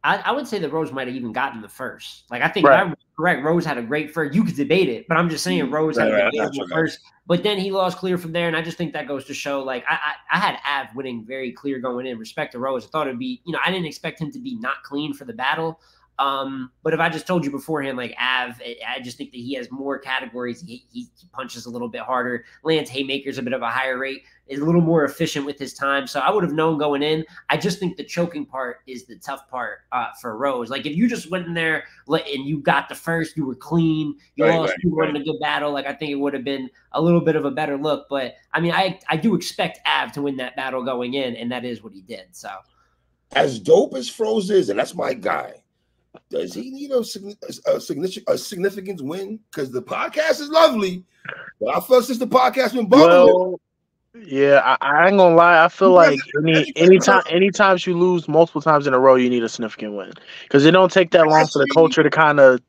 I would say that Rose might have even gotten the first. Like I think if I'm correct, Rose had a great first. You could debate it, but I'm just saying Rose had a good first. But then he lost clear from there, and I just think that goes to show. Like I had Av winning very clear going in. Respect to Rose, I thought it'd be. I didn't expect him to be not clean for the battle. But if I just told you beforehand, like Av, I just think that he has more categories. He punches a little bit harder, lands haymakers a bit of a higher rate, is a little more efficient with his time. So I would have known going in. I just think the choking part is the tough part for Rose. Like if you just went in there and you got the first, you were clean, you lost, you won a good battle. Like I think it would have been a little bit of a better look. But I mean, I do expect Av to win that battle going in, and that is what he did. So as dope as Froze is, and that's my guy. Does he need a significant win? Because the podcast is lovely, but I felt since the podcast been bubbling. Yeah, I ain't gonna lie. I feel like anytime you lose multiple times in a row, you need a significant win because it don't take that long for the culture to kind of,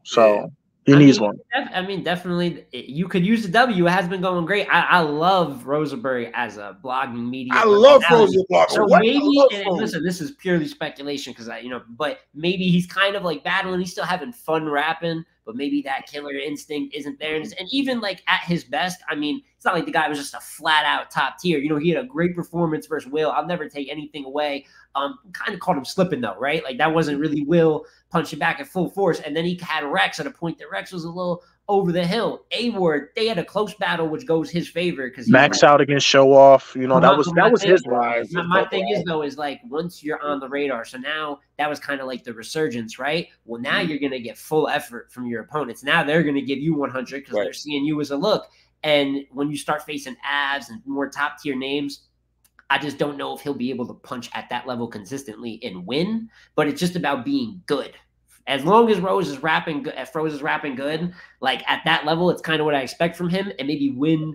So he needs one. I mean, definitely, you could use the W. It has been going great. I love Rosenberg as a blogging media. I love Rosenberg. So maybe, and listen, this is purely speculation because but maybe he's kind of like battling. He's still having fun rapping, but maybe that killer instinct isn't there. And even like at his best, I mean, it's not like the guy was just a flat out top tier. He had a great performance versus Will. I'll never take anything away. Kind of caught him slipping though, right? Like that wasn't really Will punching back at full force. And then he had Rex at a point that Rex was a little over the hill. A-Ward, they had a close battle, which goes his favor because Max out against Show Off. That was his rise. My thing is though, is like once you're on the radar, so now that was kind of like the resurgence, right? Well, now you're gonna get full effort from your opponents. Now they're gonna give you 100 because they're seeing you as a look. And when you start facing Avs and more top tier names, I just don't know if he'll be able to punch at that level consistently and win, but it's just about being good. As long as Rose is rapping good, like at that level, it's kind of what I expect from him and maybe win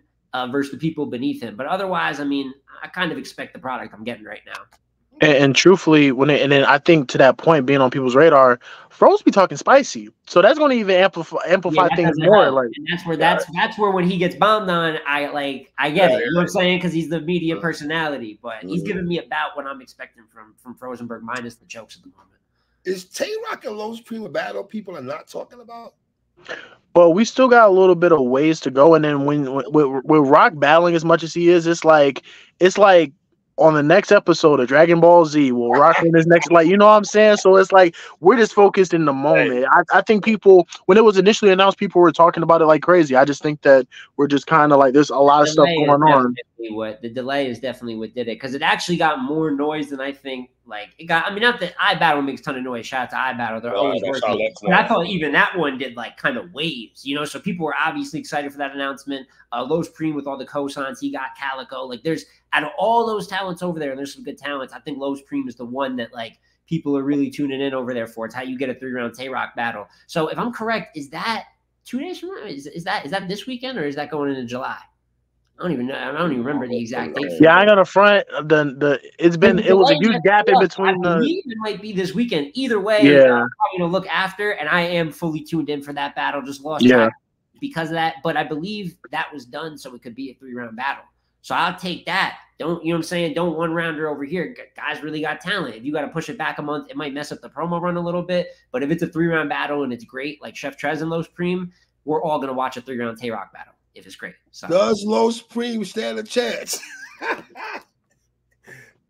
versus the people beneath him. But otherwise, I mean, I kind of expect the product I'm getting right now. And truthfully, and then I think to that point, being on people's radar, Fro's be talking spicy, so that's going to even amplify that things doesn't more. help. Like, And that's where when he gets bombed on, I get it. You know what I'm saying? Because he's the media personality, but he's giving me about what I'm expecting from Frozenberg, minus the jokes at the moment. Is Tay-Rock and Los Prima battle people are not talking about? Well, we still got a little bit of ways to go, and then when with Rock battling as much as he is, it's like on the next episode of Dragon Ball Z, will Rock win his next? Like, you know what I'm saying? So it's like we're just focused in the moment. I think people, when it was initially announced, people were talking about it like crazy. I just think that we're just kind of like there's a lot of stuff going on. The delay is definitely what did it, because it actually got more noise than I think. Like it got. I mean, not that iBattle makes a ton of noise. Shout out to iBattle; they're always working. But I thought even that one did like kind of waves, you know. So people were obviously excited for that announcement. Los Preem with all the cosigns, he got Calico. Like there's out of all those talents over there, and there's some good talents. I think Los Preem is the one that like people are really tuning in over there for. It's how you get a 3-round Tay-Rock battle. So if I'm correct, is that 2 days from now? Is that this weekend, or is that going into July? I don't even know. I don't even remember the exact date. Yeah, I got a front. It was a huge gap in between. I believe it might be this weekend. Either way, yeah. I'm probably gonna look after, and I am fully tuned in for that battle. Just lost track because of that, but I believe that was done so it could be a 3-round battle. So I'll take that. Don't, you know what I'm saying? Don't one-rounder over here. Guys really got talent. If you got to push it back a month, it might mess up the promo run a little bit. But if it's a 3-round battle and it's great, like Chef Trez and Los Preem, we're all gonna watch a 3-round Tay-Rock battle. If it's great. So. Does Los Preem stand a chance?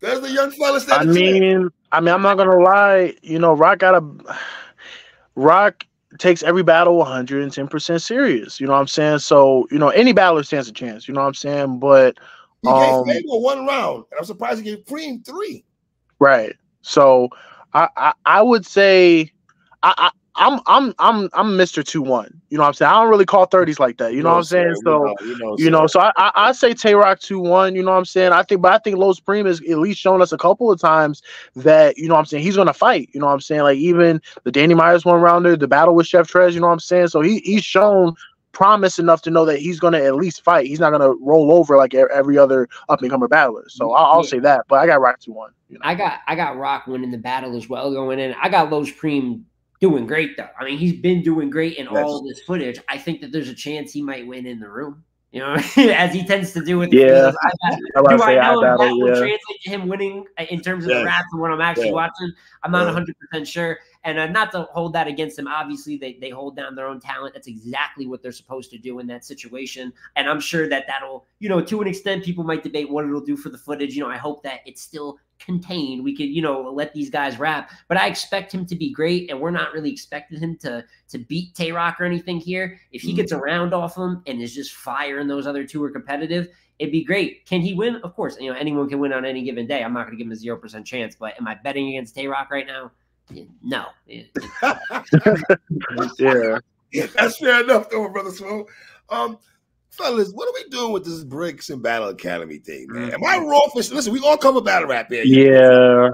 Does the young fella stand a chance? I'm not gonna lie. You know, Rock takes every battle 110% serious. You know what I'm saying? So, you know, any battler stands a chance. You know what I'm saying? But he gave Fable 1 round, and I'm surprised he gave Preem 3. Right. So I would say I'm Mr. 2-1. You know what I'm saying? I don't really call 30s like that. You know what I'm saying? So so I say Tay-Rock 2-1, you know what I'm saying? I think Los Preem has at least shown us a couple of times that, you know what I'm saying, he's gonna fight. You know what I'm saying? Like even the Danny Myers 1-rounder, the battle with Chef Trez, you know what I'm saying? So he's shown promise enough to know that he's gonna at least fight. He's not gonna roll over like every other up-and-comer battler. So I'll say that, but I got Rock 2-1. You know? I got Rock winning the battle as well going in. I got Los Preem doing great though. I mean, he's been doing great in all of this footage. I think that there's a chance he might win in the room. You know, as he tends to do with the videos. Do I know if that would translate to him winning in terms of the raps and what I'm actually watching? I'm not 100% sure. And not to hold that against him. Obviously, they hold down their own talent. That's exactly what they're supposed to do in that situation. And I'm sure that'll, you know, to an extent, people might debate what it'll do for the footage. You know, I hope that it's still contained. We could, you know, let these guys rap. But I expect him to be great, and we're not really expecting him to beat Tay-Rock or anything here. If he gets a round off him and is just fire and those other two are competitive, it'd be great. Can he win? Of course. You know, anyone can win on any given day. I'm not going to give him a 0% chance. But am I betting against Tay-Rock right now? No. Yeah. That's fair enough, though, Brother Smo. Fellas, what are we doing with this Bricks and Battle Academy thing, man? Am I wrong for listen? We all cover battle rap here. Yeah.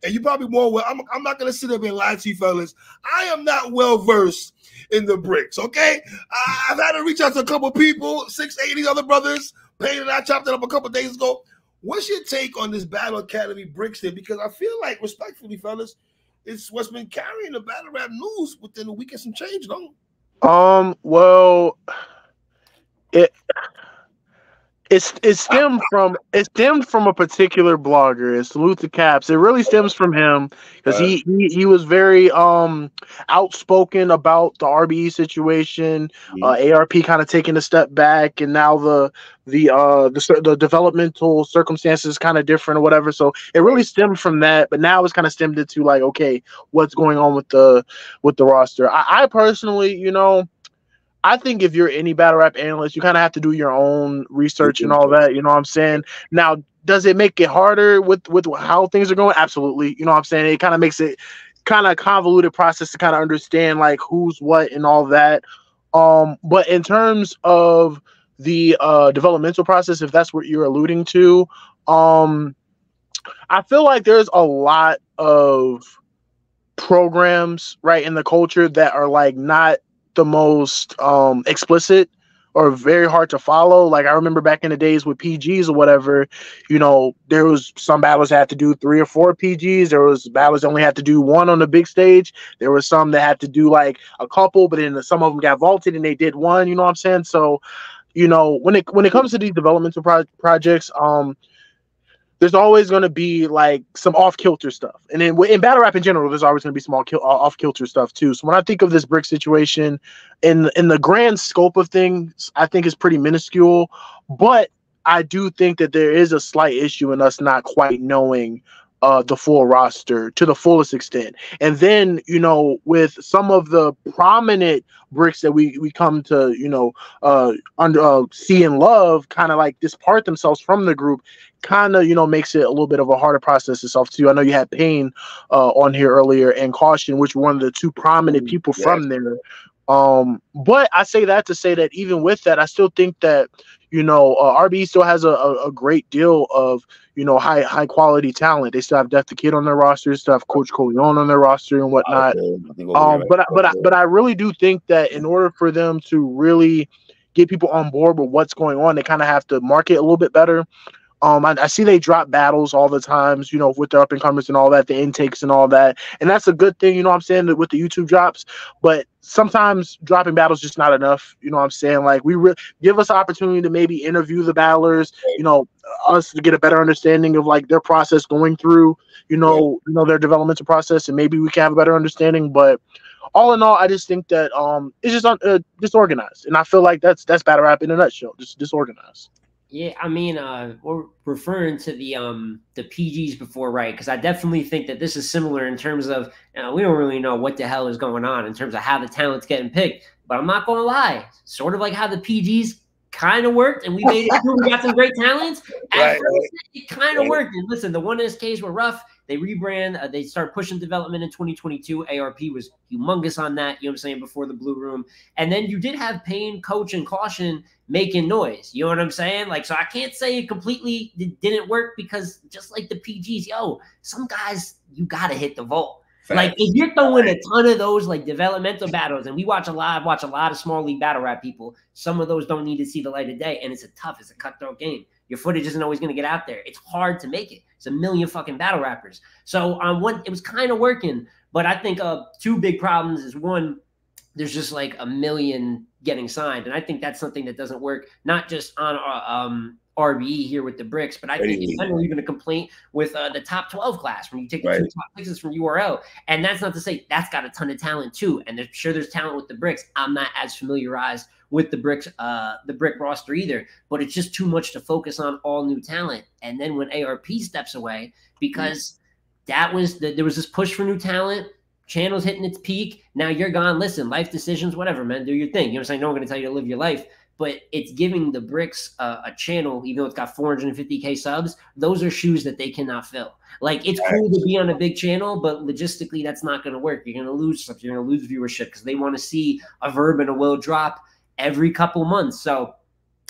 And you probably more well. I'm not gonna sit up and lie to you, fellas. I am not well versed in the Bricks. Okay, I've had to reach out to a couple people, 6, 8 of these other brothers. Payne and I chopped it up a couple days ago. What's your take on this Battle Academy Bricks thing? Because I feel like, respectfully, fellas, it's what's been carrying the battle rap news within a week and some change, no? Well, it stemmed from a particular blogger. It's Salute to Caps. It really stems from him because he was very outspoken about the RBE situation. ARP kind of taking a step back, and now the developmental circumstances kind of different or whatever. So it really stemmed from that, but now it's kind of stemmed into like, okay, what's going on with the roster? I personally, you know, I think if you're any battle rap analyst, you kind of have to do your own research and all that. You know what I'm saying? Now, does it make it harder with how things are going? Absolutely. You know what I'm saying? It kind of makes it kind of convoluted process to kind of understand like who's what and all that. But in terms of the developmental process, if that's what you're alluding to, I feel like there's a lot of programs right in the culture that are like not the most explicit or very hard to follow. Like I remember back in the days with PGs or whatever, you know, there was some battles that had to do 3 or 4 PGs. There was battles that only had to do 1 on the big stage. There was some that had to do like a couple, but then some of them got vaulted and they did 1. You know what I'm saying? So, you know, when it comes to these developmental projects, there's always going to be like some off-kilter stuff. And then in battle rap in general, there's always going to be some off-kilter stuff too. So when I think of this brick situation, in the grand scope of things, I think it's pretty minuscule. But I do think that there is a slight issue in us not quite knowing the full roster to the fullest extent. And then, you know, with some of the prominent bricks that we come to, you know, see and love kind of like depart themselves from the group, kind of, you know, makes it a little bit of a harder process itself too. I know you had Pain on here earlier and Caution, which were one of the 2 prominent people from there. But I say that to say that even with that, I still think that, you know, RBE still has a great deal of, you know, high quality talent. They still have Def the Kid on their roster, still have Coach Coleon on their roster and whatnot. But I really do think that in order for them to really get people on board with what's going on, they kind of have to market a little bit better. I see they drop battles all the times, you know, with their up and comers and all that, the intakes and all that. And that's a good thing, you know what I'm saying, with the YouTube drops. But sometimes dropping battles just not enough, you know what I'm saying? Like, give us an opportunity to maybe interview the battlers, you know, us to get a better understanding of like their process going through, you know, their developmental process, and maybe we can have a better understanding. But all in all, I just think that it's just disorganized. And I feel like that's battle rap in a nutshell, just disorganized. Yeah, I mean, we're referring to the PGs before, right? Because I definitely think that this is similar in terms of we don't really know what the hell is going on in terms of how the talent's getting picked. But I'm not going to lie, sort of like how the PGs kind of worked, and we made it through. We got some great talents. At first, it kind of worked. And listen, the one SKs were rough. They rebrand. They start pushing development in 2022. ARP was humongous on that, you know what I'm saying, before the Blue Room. And then you did have Pain, Coach, and Caution making noise. You know what I'm saying? Like, so I can't say it completely didn't work, because just like the PGs, some guys, you got to hit the vault. Facts. Like, if you're throwing a ton of those like developmental battles, and we watch a lot of small league battle rap people, some of those don't need to see the light of day. And it's a cutthroat game. Your footage isn't always going to get out there. It's hard to make it. It's a million fucking battle rappers. So it was kind of working, but I think 2 big problems is, one, there's just like a million getting signed. And I think that's something that doesn't work, not just on RBE here with the bricks, but I think in general, even a complaint with the top 12 class when you take the 2 top 6s from URL. And that's not to say that's got a ton of talent too. And there's talent with the bricks. I'm not as familiarized with the bricks, the brick roster either, but it's just too much to focus on all new talent. And then when ARP steps away, because there was this push for new talent, channel's hitting its peak. Now you're gone. Listen, life decisions, whatever, man, do your thing. You know what I'm saying? No one's going to tell you to live your life, but it's giving the bricks a channel, even though it's got 450K subs. Those are shoes that they cannot fill. Like, it's cool to be on a big channel, but logistically, that's not going to work. You're going to lose stuff. You're going to lose viewership because they want to see a Verb and a Will drop every couple months. So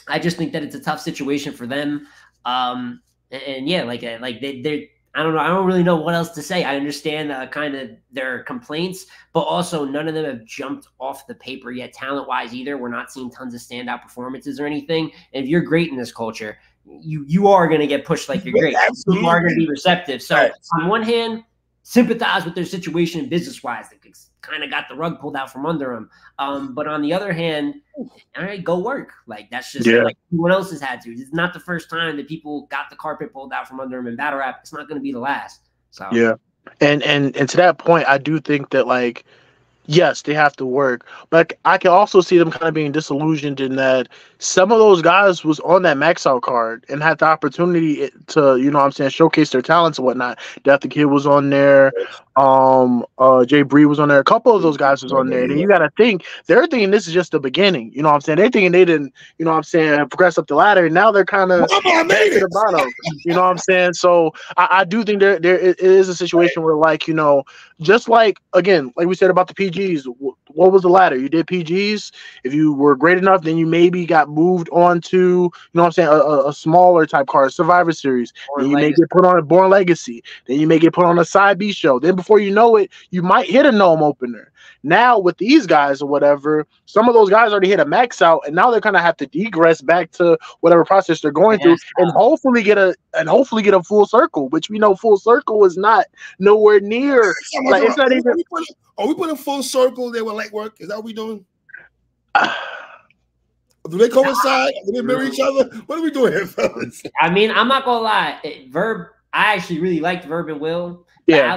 I just think that it's a tough situation for them. And yeah, they're I don't know. I don't really know what else to say. I understand kind of their complaints, but also none of them have jumped off the paper yet, talent-wise either. We're not seeing tons of standout performances or anything. And if you're great in this culture, you are going to get pushed like you're great. Absolutely. You are going to be receptive. So on one hand, sympathize with their situation business-wise. They kind of got the rug pulled out from under them. But on the other hand, all right, go work. Like, that's just like everyone else has had to. It's not the first time that people got the carpet pulled out from under them in battle rap. It's not going to be the last. So yeah, and to that point, I do think that, like, yes, they have to work, but I can also see them kind of being disillusioned in that some of those guys was on that max out card and had the opportunity to, you know what I'm saying, showcase their talents and whatnot. Death the Kid was on there. Jay Bree was on there. A couple of those guys was on there. And you got to think, they're thinking this is just the beginning. You know what I'm saying? They're thinking they didn't, you know what I'm saying, progress up the ladder. And now they're kind of to the bottom. You know what I'm saying? So I do think there is a situation where, like, you know, just like, again, like we said about the PGs, what was the ladder? You did PGs. If you were great enough, then you maybe got moved on to, you know what I'm saying, a smaller type card, Survivor Series. Then you may get put on a Born Legacy. Then you may get put on a Side B show. Then before you know it, you might hit a Gnome opener. Now with these guys or whatever, some of those guys already hit a max out, and now they're gonna have to degress back to whatever process they're going through, and hopefully get a full circle, which we know full circle is not nowhere near. Like, it's not even. Are we putting full circle there with light work? Is that what we doing? Do they coincide? Do they mirror each other? What are we doing here, fellas? I mean, I'm not gonna lie. Verb, I actually really liked Verb and Will. Yeah.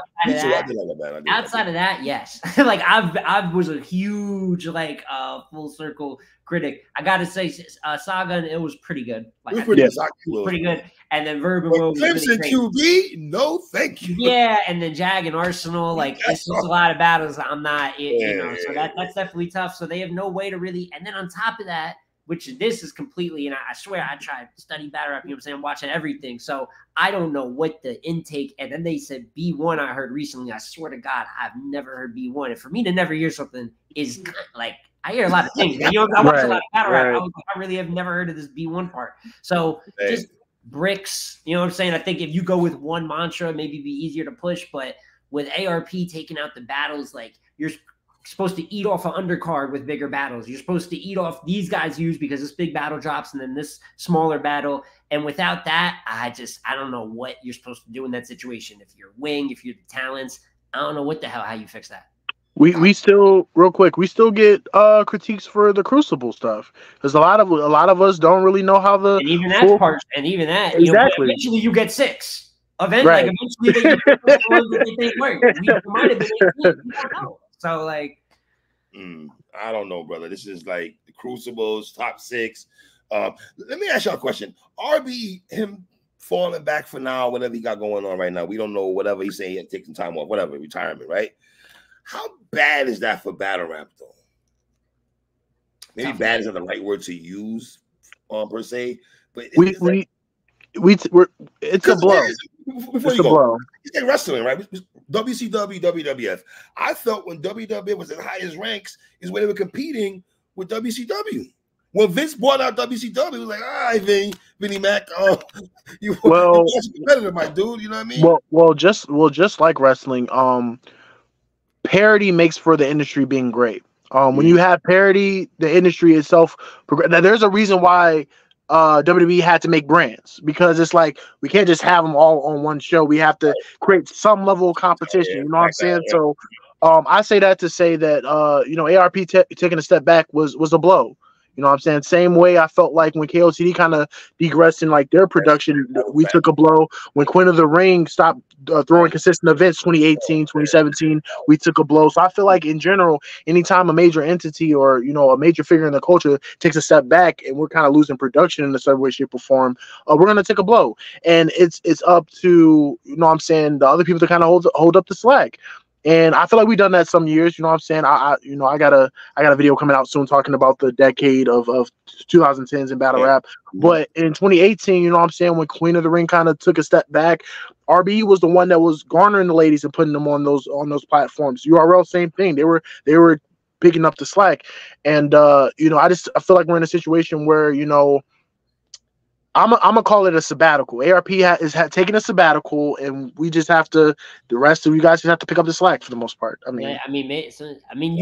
Outside of that, yes. Like I was a huge full circle critic. I gotta say, Saga, and it was pretty good. Like, it was pretty good. And then Verb and Will was Clemson QB, no, thank you. Yeah, and then Jag and Arsenal, like it's just a lot of battles. I'm not, so that's definitely tough. So they have no way to really. And then on top of that, which this is completely, and I swear I tried to study battle rap, you know what I'm saying? I'm watching everything. So I don't know what the intake, and then they said B1 I heard recently. I swear to God, I've never heard B1. And for me to never hear something is kind of like, I hear a lot of things. You know, I watch a lot of battle rap. I really have never heard of this B1 part. So just bricks, you know what I'm saying? I think if you go with one mantra, maybe it'd be easier to push, but with ARP taking out the battles, like you're supposed to eat off an undercard with bigger battles. You're supposed to eat off these guys use because this big battle drops and then this smaller battle. And without that, I don't know what you're supposed to do in that situation. If you're wing, if you're the talents, I don't know what the hell, how you fix that. We still, real quick, we still get critiques for the Crucible stuff, because a lot of us don't really know how the, and even that part, and even that, exactly. Eventually you get 6 events. Right. Like eventually they get the ones that they think work. We might have been 18, we don't know. So like, I don't know, brother. This is like the Crucibles top 6. Let me ask y'all a question. RB, him falling back for now, whatever he got going on right now, we don't know. Whatever he's saying, he had to take some time off, whatever, retirement, right? How bad is that for battle rap, though? Maybe bad isn't the right word to use, per se. But it's a blow. Before you go, it's like wrestling, right? WCW, WWF. I felt when WWF was at the highest ranks is when they were competing with WCW. When Vince bought out WCW, it was like, all right, Vinny Mac, you're a competitor, my dude. You know what I mean? Well, just like wrestling, parody makes for the industry being great. When you have parody, the industry itself. Now, there's a reason why WWE had to make brands, because it's like we can't just have them all on one show. We have to create some level of competition. You know what I'm saying? So, I say that to say that ARP taking a step back was a blow. You know what I'm saying? Same way I felt like when KOTD kind of degressed in like their production, we took a blow. When Queen of the Ring stopped throwing consistent events 2018, 2017, we took a blow. So I feel like in general, anytime a major entity or, a major figure in the culture takes a step back and we're kind of losing production in a certain way, shape, or form, we're going to take a blow. And it's up to, the other people to kind of hold up the slack. And I feel like we've done that some years. You know what I'm saying? I got a video coming out soon talking about the decade of 2010s in battle rap. But in 2018, you know what I'm saying, when Queen of the Ring kind of took a step back, RBE was the one that was garnering the ladies and putting them on those platforms. URL, same thing. They were picking up the slack. And I feel like we're in a situation where, I'm gonna call it a sabbatical. ARP is taking a sabbatical, and we just have to. The rest of you guys just have to pick up the slack for the most part. You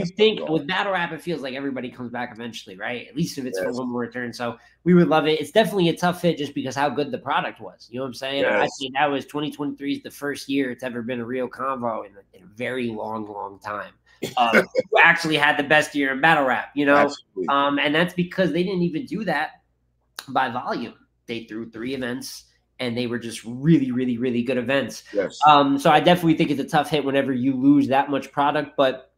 think with battle rap, it feels like everybody comes back eventually, right? At least if it's for one more return. So we would love it. It's definitely a tough fit just because how good the product was. You know what I'm saying? Yes. I think that was 2023 is the first year it's ever been a real convo in a very long time. Who actually had the best year in battle rap, and that's because they didn't even do that by volume. They threw 3 events and they were just really, really, really good events. Yes. So I definitely think it's a tough hit whenever you lose that much product, but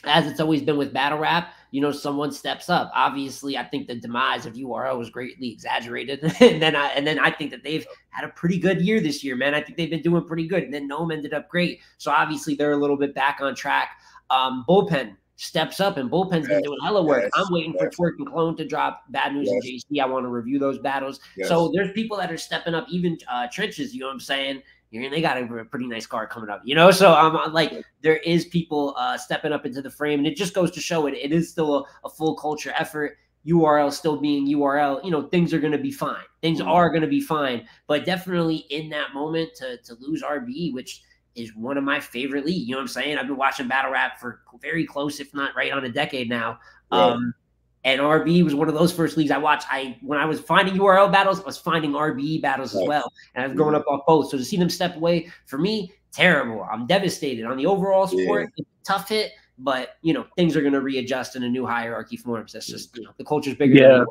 as it's always been with battle rap, someone steps up. Obviously, I think the demise of URL was greatly exaggerated. and then I think that they've had a pretty good year this year, man. I think they've been doing pretty good. And then Gnome ended up great. So obviously they're a little bit back on track. Bullpen steps up, and Bullpen's been doing hella work. I'm waiting for Twerk and Clone to drop Bad News and JC. I want to review those battles. So there's people that are stepping up, even Trenches, you know what I'm saying? they got a pretty nice card coming up, you know? So like there is people stepping up into the frame, and it just goes to show it is still a full culture effort. URL still being URL, you know, things are going to be fine. Things are going to be fine. But definitely in that moment to lose RB, which is one of my favorite leagues, you know what I'm saying? I've been watching battle rap for very close, if not right on a decade now. Right. And RB was one of those first leagues I watched. When I was finding URL battles, I was finding RB battles as well. And I was growing up off both. So to see them step away, for me, terrible. I'm devastated. On the overall sport, it's a tough hit. But, you know, things are going to readjust in a new hierarchy forms. That's just, you know, the culture's bigger than anyone.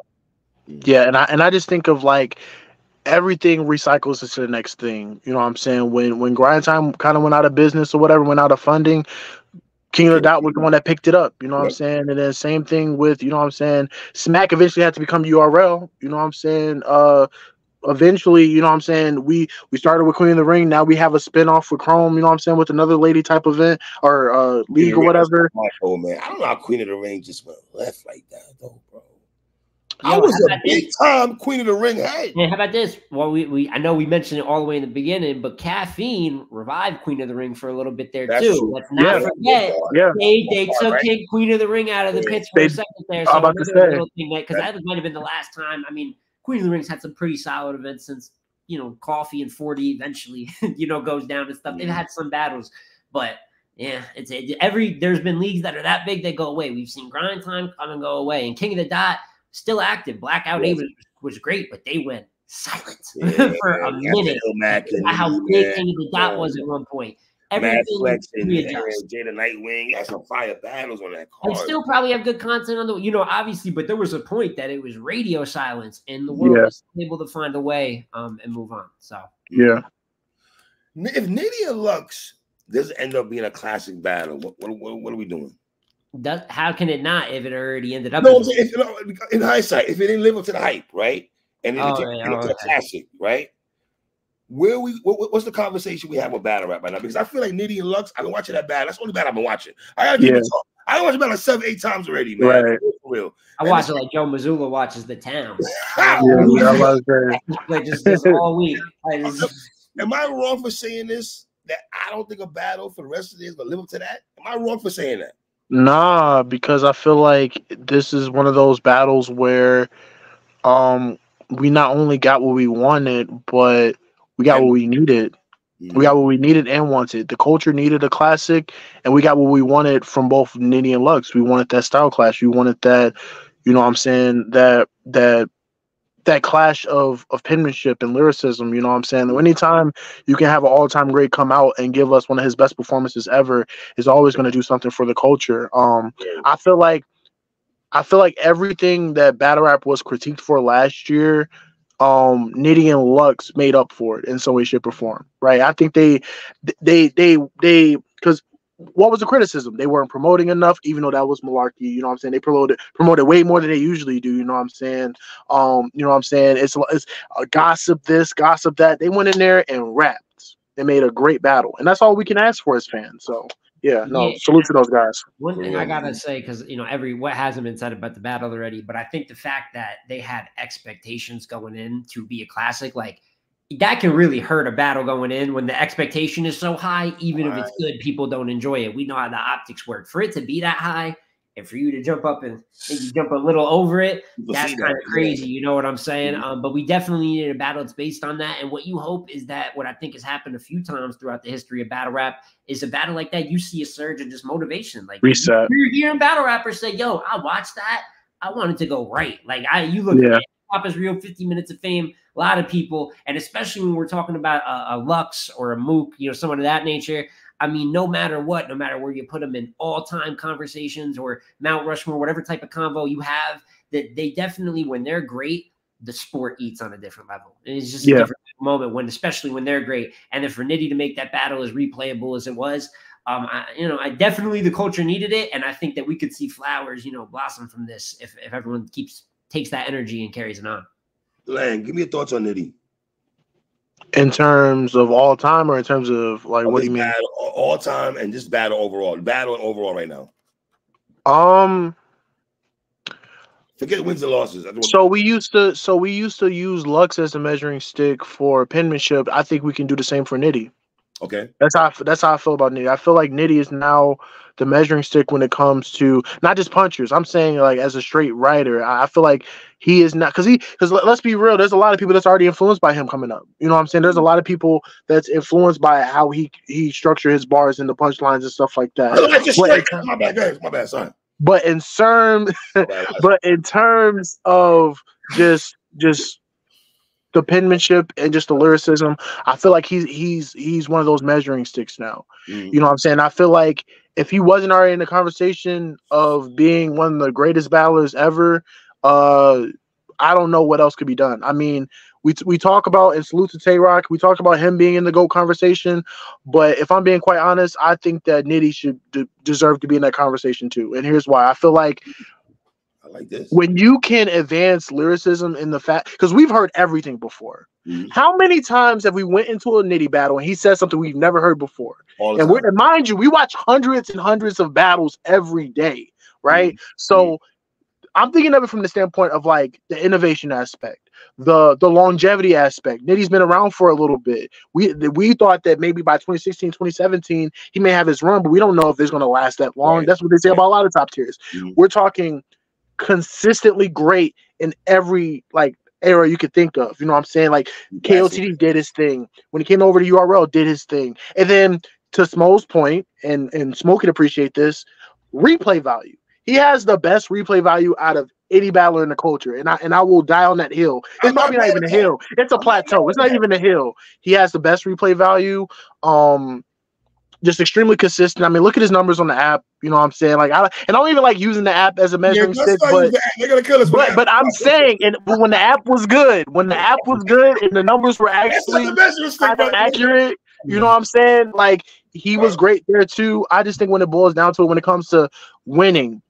Yeah, and I just think of, like, everything recycles into the next thing. You know what I'm saying? When Grind Time kind of went out of business or whatever, went out of funding, King of the Dot was the one that picked it up. You know what I'm saying? And then same thing with, you know what I'm saying, Smack eventually had to become URL. You know what I'm saying? Eventually, you know what I'm saying, we started with Queen of the Ring. Now we have a spinoff with Chrome, you know what I'm saying, with another lady type event or league or whatever. Oh man, I don't know how Queen of the Ring just went left like that though, bro. I was a big time Queen of the Ring head. Man, how about this? Well, I know we mentioned it all the way in the beginning, but Caffeine revived Queen of the Ring for a little bit there too. True. Let's not forget. They took Queen of the Ring out of the pits for a second there. So about to say, because that might have been the last time. I mean, Queen of the Ring's had some pretty solid events since, you know, Coffee and 40 eventually, you know, goes down and stuff. They've had some battles, but yeah, there's been leagues that are that big that go away. We've seen Grind Time come and go away, and King of the Dot still active. Blackout A was great, but they went silent for a minute. How big King of the Dot was at one point. Mad Flex and Jada Nightwing had some fire battles on that card. And still probably have good content on the, you know, obviously, but there was a point that it was radio silence and the world was able to find a way and move on. So if Nitty and Lux doesn't end up being a classic battle, what are we doing? How can it not if it already ended up? No, I'm saying, in hindsight, if it didn't live up to the hype, right? And it didn't up to the classic, right? What's the conversation we have with battle rap right now? Because I feel like Nitty and Lux, I've been watching that battle. That's the only battle I've been watching. I gotta keep it talk. I watched about like 7-8 times already, man. Right. For real. I watch it like Joe Mazzulla watches The Town. Like just all week. Am I wrong for saying this? That I don't think a battle for the rest of the day is gonna live up to that? Am I wrong for saying that? Nah, because I feel like this is one of those battles where we not only got what we wanted, but we got what we needed. We got what we needed and wanted. The culture needed a classic, and we got what we wanted from both Nitty and Lux. We wanted that style clash. We wanted that, you know what I'm saying, that clash of penmanship and lyricism, you know what I'm saying? Anytime you can have an all-time great come out and give us one of his best performances ever is always going to do something for the culture. I feel like everything that battle rap was critiqued for last year, Nitty and Lux made up for it in some way, shape, or form, right? I think they because what was the criticism? They weren't promoting enough, even though that was malarkey. You know what I'm saying? They promoted way more than they usually do. You know what I'm saying? You know what I'm saying? It's gossip this, gossip that. They went in there and rapped. They made a great battle, and that's all we can ask for as fans. So salute to those guys. One thing I gotta say, because you know what hasn't been said about the battle already, but I think the fact that they had expectations going in to be a classic, like that can really hurt a battle going in when the expectation is so high. Even if it's good, people don't enjoy it. We know how the optics work. For it to be that high, and for you to jump up and maybe jump a little over it, that's kind of crazy. You know what I'm saying? But we definitely needed a battle that's based on that. And what you hope is that what I think has happened a few times throughout the history of battle rap is a battle like that. You see a surge of just motivation. Like reset. You're hearing battle rappers say, yo, I watched that. I want it to go right. Like you look at Pop is Real, 50 Minutes of Fame, a lot of people, and especially when we're talking about a Lux or a Mook, you know, someone of that nature. I mean, no matter what, no matter where you put them in all-time conversations or Mount Rushmore, whatever type of convo you have, that they definitely, when they're great, the sport eats on a different level. And it's just a different moment especially when they're great. And then for Nitty to make that battle as replayable as it was, I definitely the culture needed it, and I think that we could see flowers, you know, blossom from this if everyone takes that energy and carries it on. Lang, give me your thoughts on Nitty. In terms of all time, or in terms of like what do you mean? All time and just battle overall. Battle overall right now. Forget wins and losses. So we used to use Lux as a measuring stick for penmanship. I think we can do the same for Nitty. Okay. That's how I feel about Nitty. I feel like Nitty is now the measuring stick when it comes to not just punchers. I'm saying like as a straight writer. I feel like he is not because let's be real. There's a lot of people that's already influenced by him coming up. You know what I'm saying? There's a lot of people that's influenced by how he structured his bars and the punchlines and stuff like that. My bad, guys. My bad, son. But in terms of just the penmanship and just the lyricism, I feel like he's one of those measuring sticks now. You know what I'm saying? I feel like if he wasn't already in the conversation of being one of the greatest battlers ever, I don't know what else could be done. I mean, we talk about, and salute to Tay-Rock, we talk about him being in the GOAT conversation, but if I'm being quite honest, I think that Nitty should deserve to be in that conversation too. And here's why. I feel like I like this. When you can advance lyricism in the fact, because we've heard everything before. How many times have we went into a Nitty battle and he said something we've never heard before? And mind you, we watch hundreds and hundreds of battles every day, right? So I'm thinking of it from the standpoint of like the innovation aspect, the longevity aspect. Nitty's been around for a little bit. We thought that maybe by 2016, 2017, he may have his run, but we don't know if it's going to last that long. Right. That's what they say about a lot of top tiers. We're talking consistently great in every like era you could think of. You know what I'm saying? Like KOTD did his thing. When he came over to URL, did his thing. And then to Smo's point, and Smo can appreciate this, replay value. He has the best replay value out of any battler in the culture, and I will die on that hill. It's probably not even a hill. It's a plateau. It's not even a hill. He has the best replay value. Just extremely consistent. I mean, look at his numbers on the app. You know what I'm saying? Like, I don't even like using the app as a measuring stick, but they're gonna kill us. But I'm saying, when the app was good, and the numbers were actually kind of accurate, you know what I'm saying? Like, he was great there too. I just think when it boils down to it, when it comes to winning,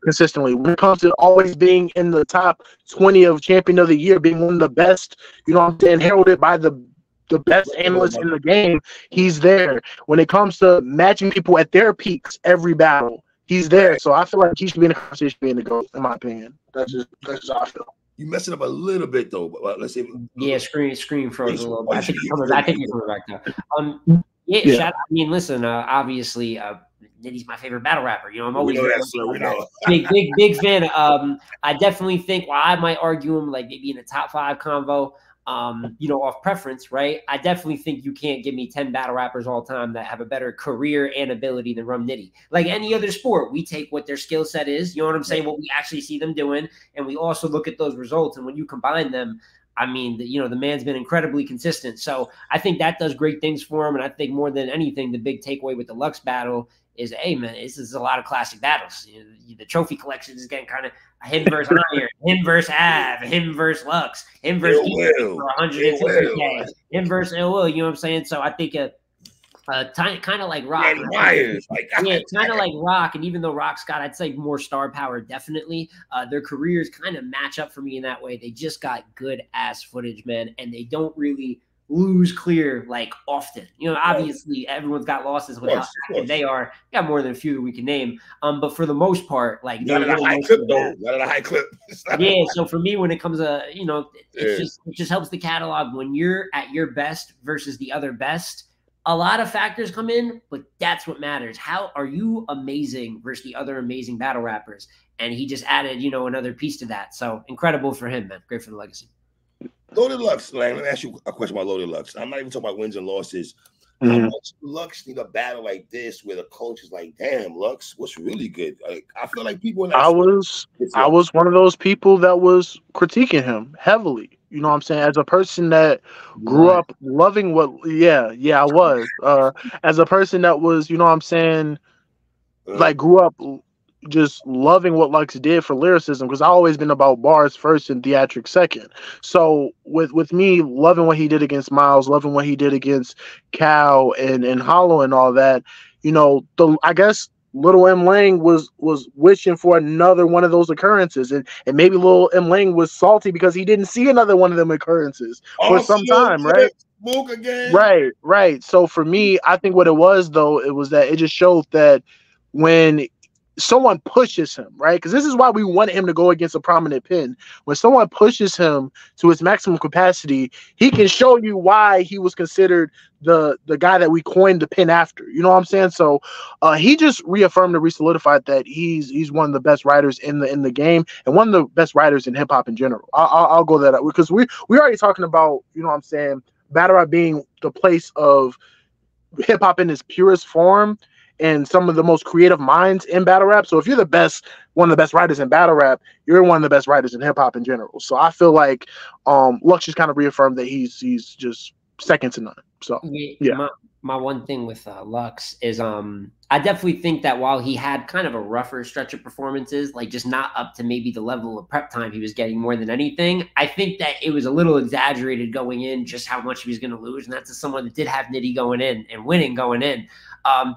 consistently, when it comes to always being in the top 20 of champion of the year, being one of the best, you know what I'm saying, heralded by the best analyst in the game, he's there. When it comes to matching people at their peaks every battle, he's there. So I feel like he should be in the conversation being the GOAT, in my opinion. That's just how I feel. You messing up a little bit though, but let's see. Yeah, screen froze a little bit. I think he's coming back now. Shout out, I mean, listen, obviously, Nitty's my favorite battle rapper. You know, I'm always big fan. I definitely think, while I might argue him like maybe in a top 5 convo, off preference, right? I definitely think you can't give me 10 battle rappers all time that have a better career and ability than Rum Nitty. Like any other sport, we take what their skill set is, you know what I'm saying, what we actually see them doing, and we also look at those results, and when you combine them, I mean, the man's been incredibly consistent. So I think that does great things for him, and I think more than anything, the big takeaway with the Lux battle is, hey, man, this is a lot of classic battles. The trophy collection is getting kind of him versus Iron, him versus Av, him versus Lux, him versus for 150K, him versus Ill Will, you know what I'm saying? So I think kind of like Rock. Kind of like Rock. And even though Rock's got, I'd say, more star power, definitely, their careers kind of match up for me in that way. They just got good ass footage, man, and they don't really lose clear like often. Obviously everyone's got losses with how active they are. Got more than a few that we can name. But for the most part, like not at a high clip though. Not at a high clip. Yeah. So for me, when it comes to it just helps the catalog when you're at your best versus the other best. A lot of factors come in, but that's what matters. How are you amazing versus the other amazing battle rappers? And he just added, another piece to that. So incredible for him, man. Great for the legacy. Loaded Lux, let me ask you a question about Loaded Lux. I'm not even talking about wins and losses. How much Lux need a battle like this where the coach is like, damn, Lux, what's really good? Like, I feel like people I was one of those people that was critiquing him heavily. You know what I'm saying? As a person that grew up loving I was. As a person that was, you know what I'm saying, like grew up just loving what Lux did for lyricism, because I've always been about bars first and theatrics second. So with me loving what he did against Miles, loving what he did against Cal and Hollow and all that, I guess Little M Lang was wishing for another one of those occurrences, and maybe Little M Lang was salty because he didn't see another one of them occurrences for some time, right? Smoke again. Right. So for me, I think what it was though, it was that it just showed that when someone pushes him, right? Because this is why we wanted him to go against a prominent pin. When someone pushes him to his maximum capacity, he can show you why he was considered the guy that we coined the pin after. You know what I'm saying? So he just reaffirmed and re-solidified that he's one of the best writers in the game and one of the best writers in hip hop in general. I'll go that up because we already talking about, you know what I'm saying, battle rap being the place of hip hop in its purest form and some of the most creative minds in battle rap. So if you're one of the best writers in battle rap, you're one of the best writers in hip hop in general. So I feel like Lux just kind of reaffirmed that he's just second to none. So yeah. My one thing with Lux is I definitely think that while he had kind of a rougher stretch of performances, like just not up to maybe the level of prep time he was getting more than anything, I think that it was a little exaggerated going in just how much he was going to lose. And that's someone that did have Nitty going in and winning going in.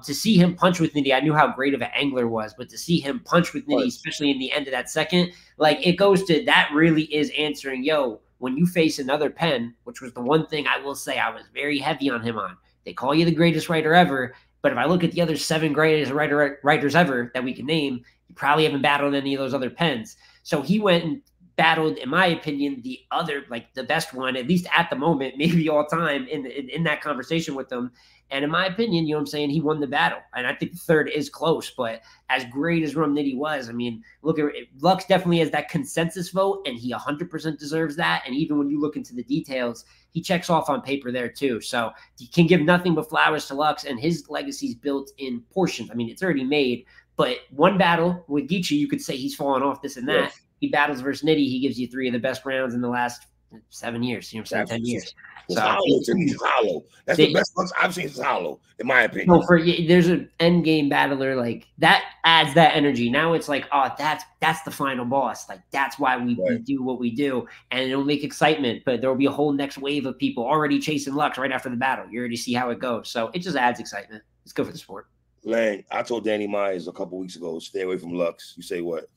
To see him punch with Nitty, I knew how great of an angler was, but to see him punch with Nitty, especially in the end of that second, like it goes to that really is answering, yo, when you face another pen, which was the one thing I will say I was very heavy on him on. They call you the greatest writer ever, but if I look at the other 7 greatest writers ever that we can name, you probably haven't battled any of those other pens. So he went and battled, in my opinion, the other, like the best one, at least at the moment, maybe all time in that conversation with them. And in my opinion, you know what I'm saying, he won the battle. And I think the third is close, but as great as Rum Nitty was, I mean, look at it, Lux definitely has that consensus vote, and he 100% deserves that. And even when you look into the details, he checks off on paper there too. So you can give nothing but flowers to Lux, and his legacy's built in portions. I mean, it's already made, but one battle with Geechee, you could say he's fallen off this and that. Yes. He battles versus Nitty. He gives you 3 of the best rounds in the last 7 years. You know what I'm saying? 10 years. It's hollow to me. It's hollow. That's the best Lux I've seen. It's hollow, in my opinion. So there's an end game battler like that adds that energy. Now it's like, oh, that's the final boss. Like that's why we do what we do, and it'll make excitement. But there will be a whole next wave of people already chasing Lux right after the battle. You already see how it goes, so it just adds excitement. It's good for the sport. Lang, I told Danny Myers a couple weeks ago, stay away from Lux. You say what?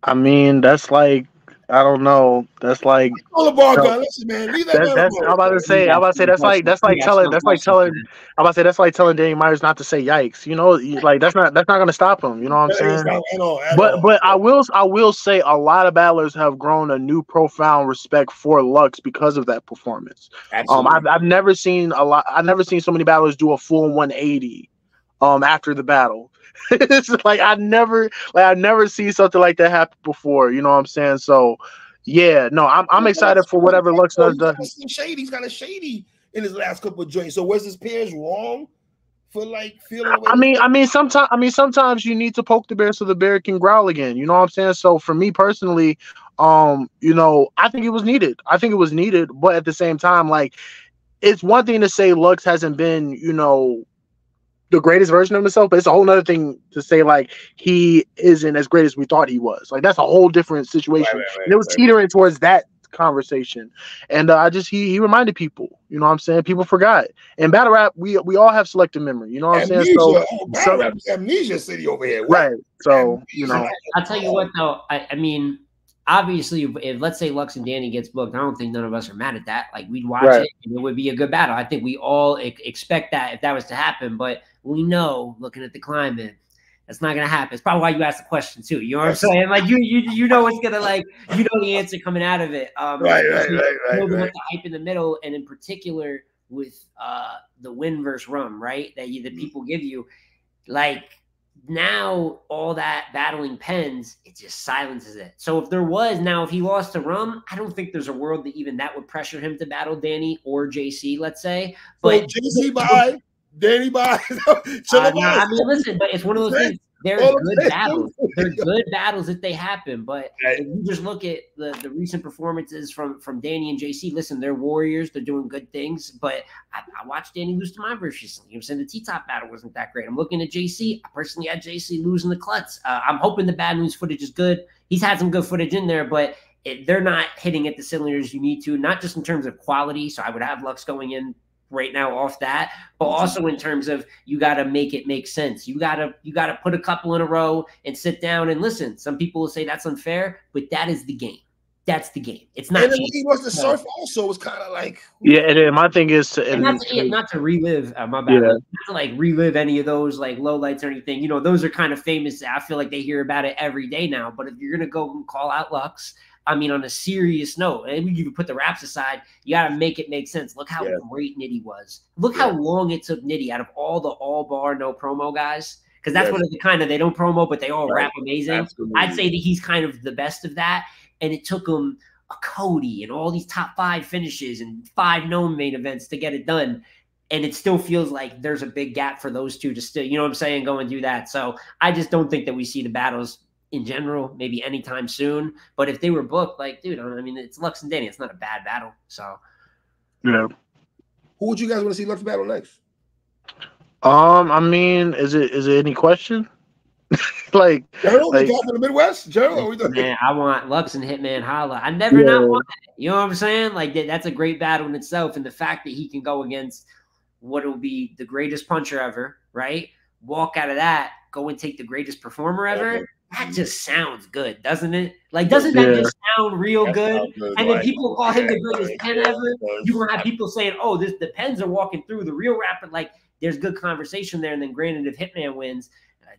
I mean, that's like, I don't know. That's like all the ball gun. Listen, man. Leave that I'm about to say that's like telling Danny Myers not to say yikes. You know, like that's not gonna stop him. You know what I'm saying? But I will say a lot of battlers have grown a new profound respect for Lux because of that performance. I've never seen so many battlers do a full 180 after the battle. It's like I never see something like that happen before. You know what I'm saying? So yeah, no, I'm excited for whatever Lux does. He's got a shady in his last couple of joints. So was his peers wrong for like feeling? I mean, sometimes you need to poke the bear so the bear can growl again. You know what I'm saying? So for me personally, you know, I think it was needed. But at the same time, like, it's one thing to say Lux hasn't been, you know, the greatest version of himself, but it's a whole nother thing to say like he isn't as great as we thought he was. Like that's a whole different situation. Right, and it was teetering towards that conversation. And he reminded people, you know what I'm saying? People forgot. In battle rap, we all have selective memory. You know what I'm saying? So amnesia city over here. What? Right. So, you know. I'll tell you what though, I mean, obviously, if let's say Lux and Danny gets booked, I don't think none of us are mad at that. Like we'd watch it, and it would be a good battle. I think we all expect that if that was to happen. But we know, looking at the climate, that's not gonna happen. It's probably why you asked the question too. You know what I'm saying? Like you know what's gonna like you know the answer coming out of it. Right. The hype in the middle, and in particular with the win versus Rum, right? That people give you, like. Now all that battling pens, it just silences it. So if he lost to Rum, I don't think there's a world that even that would pressure him to battle Danny or JC, let's say. But JC by Danny by. I mean, listen, but it's one of those things. They're good battles. They're good battles if they happen. But if you just look at the recent performances from Danny and JC, listen, they're warriors. They're doing good things. But I watched Danny lose to my verse recently. I'm saying the T-Top battle wasn't that great. I'm looking at JC. I personally had JC losing the Klutz. I'm hoping the bad news footage is good. He's had some good footage in there, but they're not hitting at the cylinders you need to, not just in terms of quality. So I would have Lux going in right now off that, but also in terms of you got to make it make sense. You got to put a couple in a row and sit down and listen. Some people will say that's unfair, but that is the game. That's the game. It's not. And then he was the surf also was kind of like and my thing is to not to relive my bad, not to like relive any of those like lowlights or anything. You know, those are kind of famous. I feel like they hear about it every day now. But if you're gonna go and call out Lux, I mean, on a serious note, and we even put the raps aside, you got to make it make sense. Look how great Nitty was. Look how long it took Nitty out of all the all bar no promo guys. Because that's one of the kind of they don't promo, but they all rap amazing. Absolutely. I'd say that he's kind of the best of that. And it took him a Cody and all these top 5 finishes and 5 known main events to get it done. And it still feels like there's a big gap for those two to still, you know what I'm saying, go and do that. So I just don't think that we see the battles in general, maybe anytime soon. But if they were booked, like, dude, I mean, it's Lux and Danny. It's not a bad battle. So, yeah. Who would you guys want to see Lux battle next? I mean, is it any question? Like, Gerald, the guy from the Midwest, Gerald. Man, I want Lux and Hitman Holla. I never not want that. You know what I'm saying? Like that's a great battle in itself, and the fact that he can go against what will be the greatest puncher ever, right? Walk out of that, go and take the greatest performer ever. That just sounds good, doesn't it? Like, doesn't that just sound real good? And then people call him the greatest 10 ever. You gonna have people saying, "Oh, the Pens are walking through the real rapper." Like, there's good conversation there. And then, granted, if Hitman wins,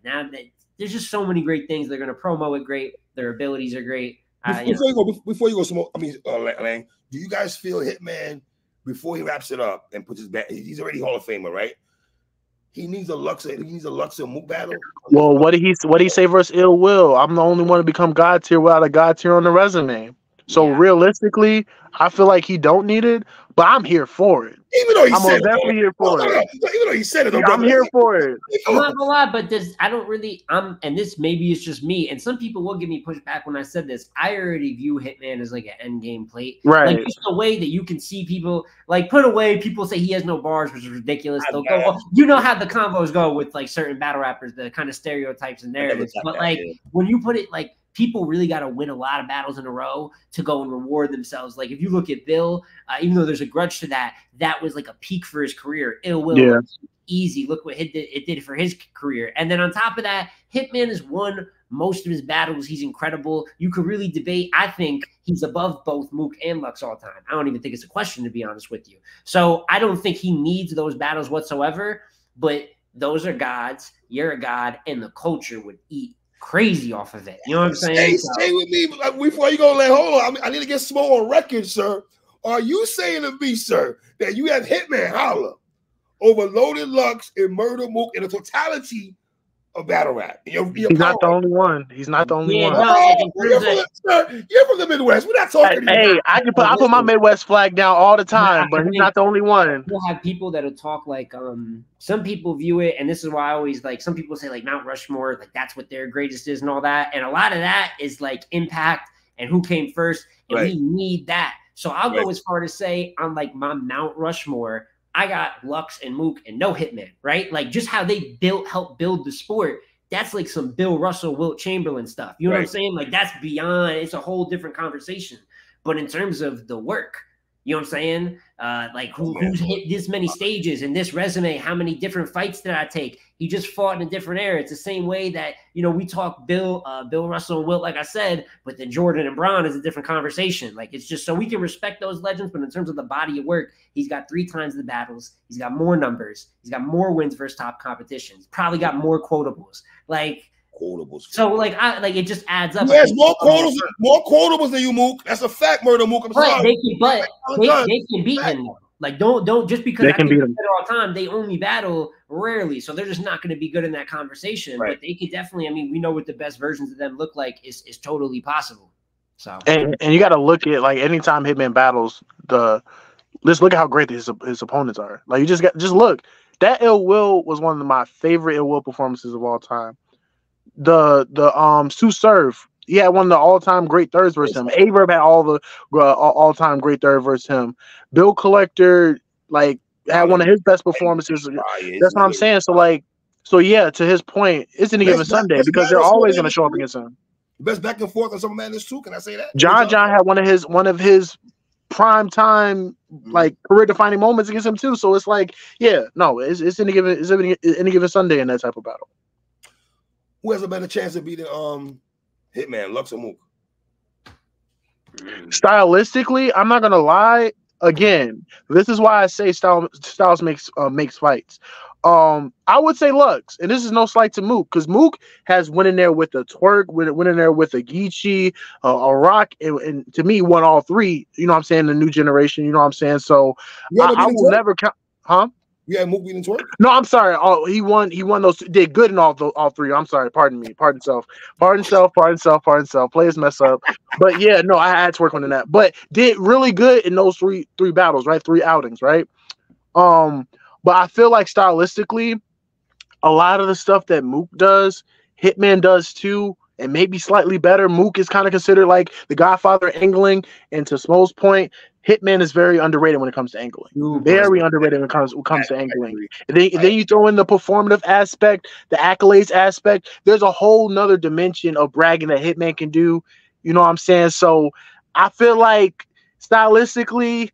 now that there's just so many great things. They're gonna promo it great. Their abilities are great. Before you go, Smoke. I mean, Lang, do you guys feel Hitman before he wraps it up and puts his back? He's already Hall of Famer, right? He needs a Lux and Mook battle. Well, what did he say versus Ill Will? I'm the only one to become God tier without a God tier on the resume. So realistically, I feel like he don't need it, but I'm here for it. Even though he said it, definitely here for it. Even though he said it, I'm here for it. I'm not gonna lie, but I don't really. And this maybe it's just me. And some people will give me pushback when I said this. I already view Hitman as like an end game plate, right? Like just the way that you can see people like put away. People say he has no bars, which is ridiculous. They'll go, well, you know how the combos go with like certain battle rappers, the kind of stereotypes and narratives. But like when you put it like. People really got to win a lot of battles in a row to go and reward themselves. Like if you look at Bill, even though there's a grudge to that, that was like a peak for his career. Ill Will, easy. Look what it did for his career. And then on top of that, Hitman has won most of his battles. He's incredible. You could really debate. I think he's above both Mook and Lux all time. I don't even think it's a question, to be honest with you. So I don't think he needs those battles whatsoever, but those are gods. You're a god, and the culture would eat crazy off of it. You know what I'm saying? Stay with me before you go. Hold on. I need to get Small on record, sir. Are you saying to me, sir, that you have Hitman Holla over Loaded Lux and Murder Mook in the totality of battle rap? He's not the only one. He's not the only one. You're from the Midwest. We're not talking. Hey, I put my Midwest flag down all the time, but he's not the only one. We'll have people that'll talk like some people view it, and this is why I always like some people say like Mount Rushmore, like that's what their greatest is and all that. And a lot of that is like impact and who came first, and we need that. So I'll go as far to say on like my Mount Rushmore, I got Lux and Mook and no Hitman, right? Like just how they helped build the sport. That's like some Bill Russell, Wilt Chamberlain stuff. You know what I'm saying? Like that's beyond, it's a whole different conversation. But in terms of the work, you know what I'm saying? Like who's hit this many stages in this resume? How many different fights did I take? He just fought in a different era. It's the same way that, you know, we talk Bill Russell and Wilt, like I said, but then Jordan and Braun is a different conversation. Like it's just so we can respect those legends, but in terms of the body of work, he's got 3 times the battles. He's got more numbers. He's got more wins versus top competitions. Probably got more quotables. Like quotables. So like it just adds up. Yes, more quotables than you, Mook. That's a fact, Murder Mook. I'm sorry. They can beat him though. Like don't just because they can beat him all the time. They only battle rarely, so they're just not going to be good in that conversation. But they could definitely. I mean, we know what the best versions of them look like is totally possible. So and you got to look at like anytime Hitman battles let's look at how great his opponents are. Like you just look. That Ill Will was one of my favorite Ill Will performances of all time. The Sue Surf, he had one of the all-time great thirds versus him. Averb had all the all-time great third versus him. Bill Collector like had one of his best performances. That's what I'm saying. So yeah, to his point, it's any given Sunday because they're always going to show up against him. Best back and forth on some Madness too. Can I say that? John had one of his prime time like career defining moments against him too. So it's like, yeah, no, it's any given Sunday in that type of battle. Who has a better chance of beating Hitman, Lux or Mook? Stylistically, I'm not gonna lie. Again, this is why I say styles makes fights. I would say Lux, and this is no slight to Mook, because Mook has went in there with a twerk, went in there with a Geechee, a Rock, and to me won all three. You know what I'm saying? The new generation. You know what I'm saying? So I will never count. Huh? Yeah, Mook beating twerk. No, I'm sorry. Oh, he won. He won those. Did good in all three. I'm sorry. Pardon me. Pardon self. Pardon self. Pardon self. Pardon self. Players mess up. But yeah, no, I had to work on that. But did really good in those three battles, right? 3 outings, right? But I feel like stylistically, a lot of the stuff that Mook does, Hitman does too, and maybe slightly better. Mook is kind of considered like the godfather of angling, and to Smo's point, Hitman is very underrated when it comes to angling. Very underrated when it comes to angling. And then you throw in the performative aspect, the accolades aspect. There's a whole nother dimension of bragging that Hitman can do. You know what I'm saying? So I feel stylistically,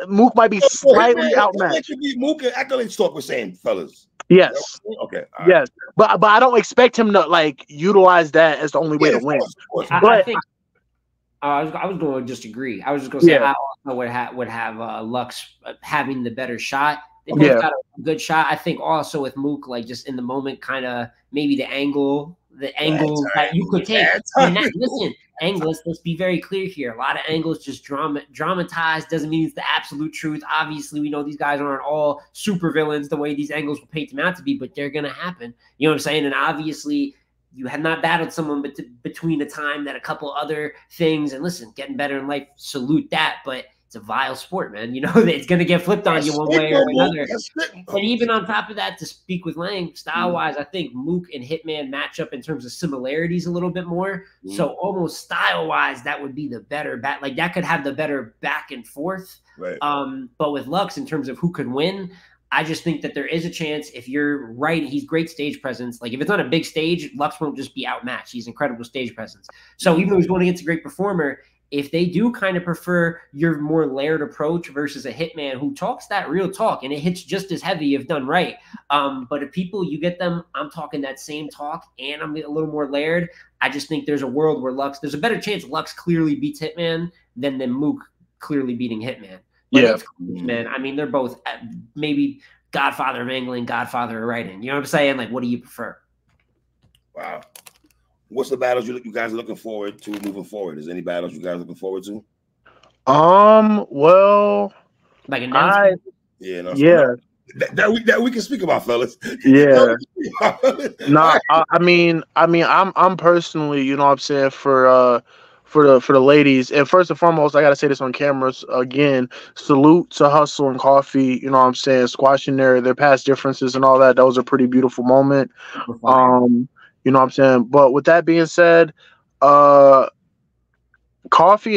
Mook might be slightly outmatched. Mook and accolades talk we're saying, fellas. Yes. Okay. Yes. But I don't expect him to utilize that as the only way to win. I think I was going to just agree. I was just going to say I also would have Lux having the better shot. They both got a good shot. I think also with Mook, just in the moment, kind of maybe the angle that you could take. Listen, angles. Let's be very clear here. A lot of angles just dramatized doesn't mean it's the absolute truth. Obviously, we know these guys aren't all super villains the way these angles will paint them out to be, but they're gonna happen. You know what I'm saying? And obviously, you have not battled someone between a time that a couple other things. And listen, getting better in life, salute that. But it's a vile sport, man. You know, it's going to get flipped on you one way or another. And even on top of that, to speak with Lang, style-wise, I think Mook and Hitman match up in terms of similarities a little bit more. So almost style-wise, that would be the better bat. That could have the better back and forth. Right. But with Lux, in terms of who could win, I just think that there is a chance. If you're right, he's great stage presence. If it's on a big stage, Lux won't just be outmatched. He's incredible stage presence. So even though he's going against a great performer, if they do kind of prefer your more layered approach versus a Hitman who talks that real talk and it hits just as heavy if done right. But if you get them, I'm talking that same talk and I'm a little more layered. I just think there's a world where there's a better chance Lux clearly beats Hitman than Mook clearly beating Hitman. But it's close, man. I mean, they're both maybe godfather of angling, godfather of writing. You know what I'm saying? What do you prefer? Wow. What's the battles you guys are looking forward to moving forward? Is there any battles you guys are looking forward to? Well, that we can speak about, fellas. Yeah. I'm personally, you know what I'm saying, for the ladies. And first and foremost, I gotta say this on cameras again. Salute to Hustle and Coffee. You know what I'm saying, squashing their past differences and all that. That was a pretty beautiful moment. You know what I'm saying? But with that being said, Coffee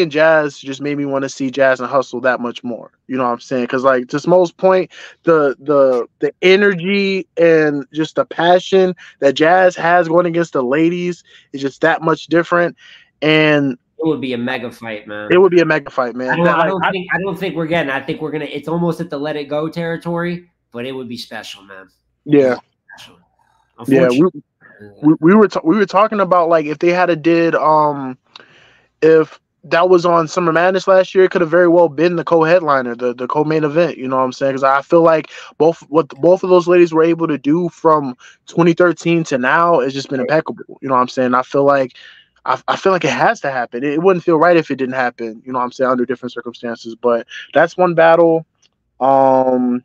and Jazz just made me want to see Jazz and Hustle that much more. You know what I'm saying? Because to Smo's point, the energy and just the passion that Jazz has going against the ladies is just that much different. And it would be a mega fight, man. It would be a mega fight, man. I don't think we're getting. I think we're gonna. It's almost at the let it go territory, but it would be special, man. Yeah. We were talking about if they had did if that was on Summer Madness last year, it could have very well been the co-headliner, the co-main event. You know what I'm saying? Because I feel like both of those ladies were able to do from 2013 to now has just been impeccable. You know what I'm saying? I feel like it has to happen. It wouldn't feel right if it didn't happen. You know what I'm saying? Under different circumstances, but that's one battle. Fonz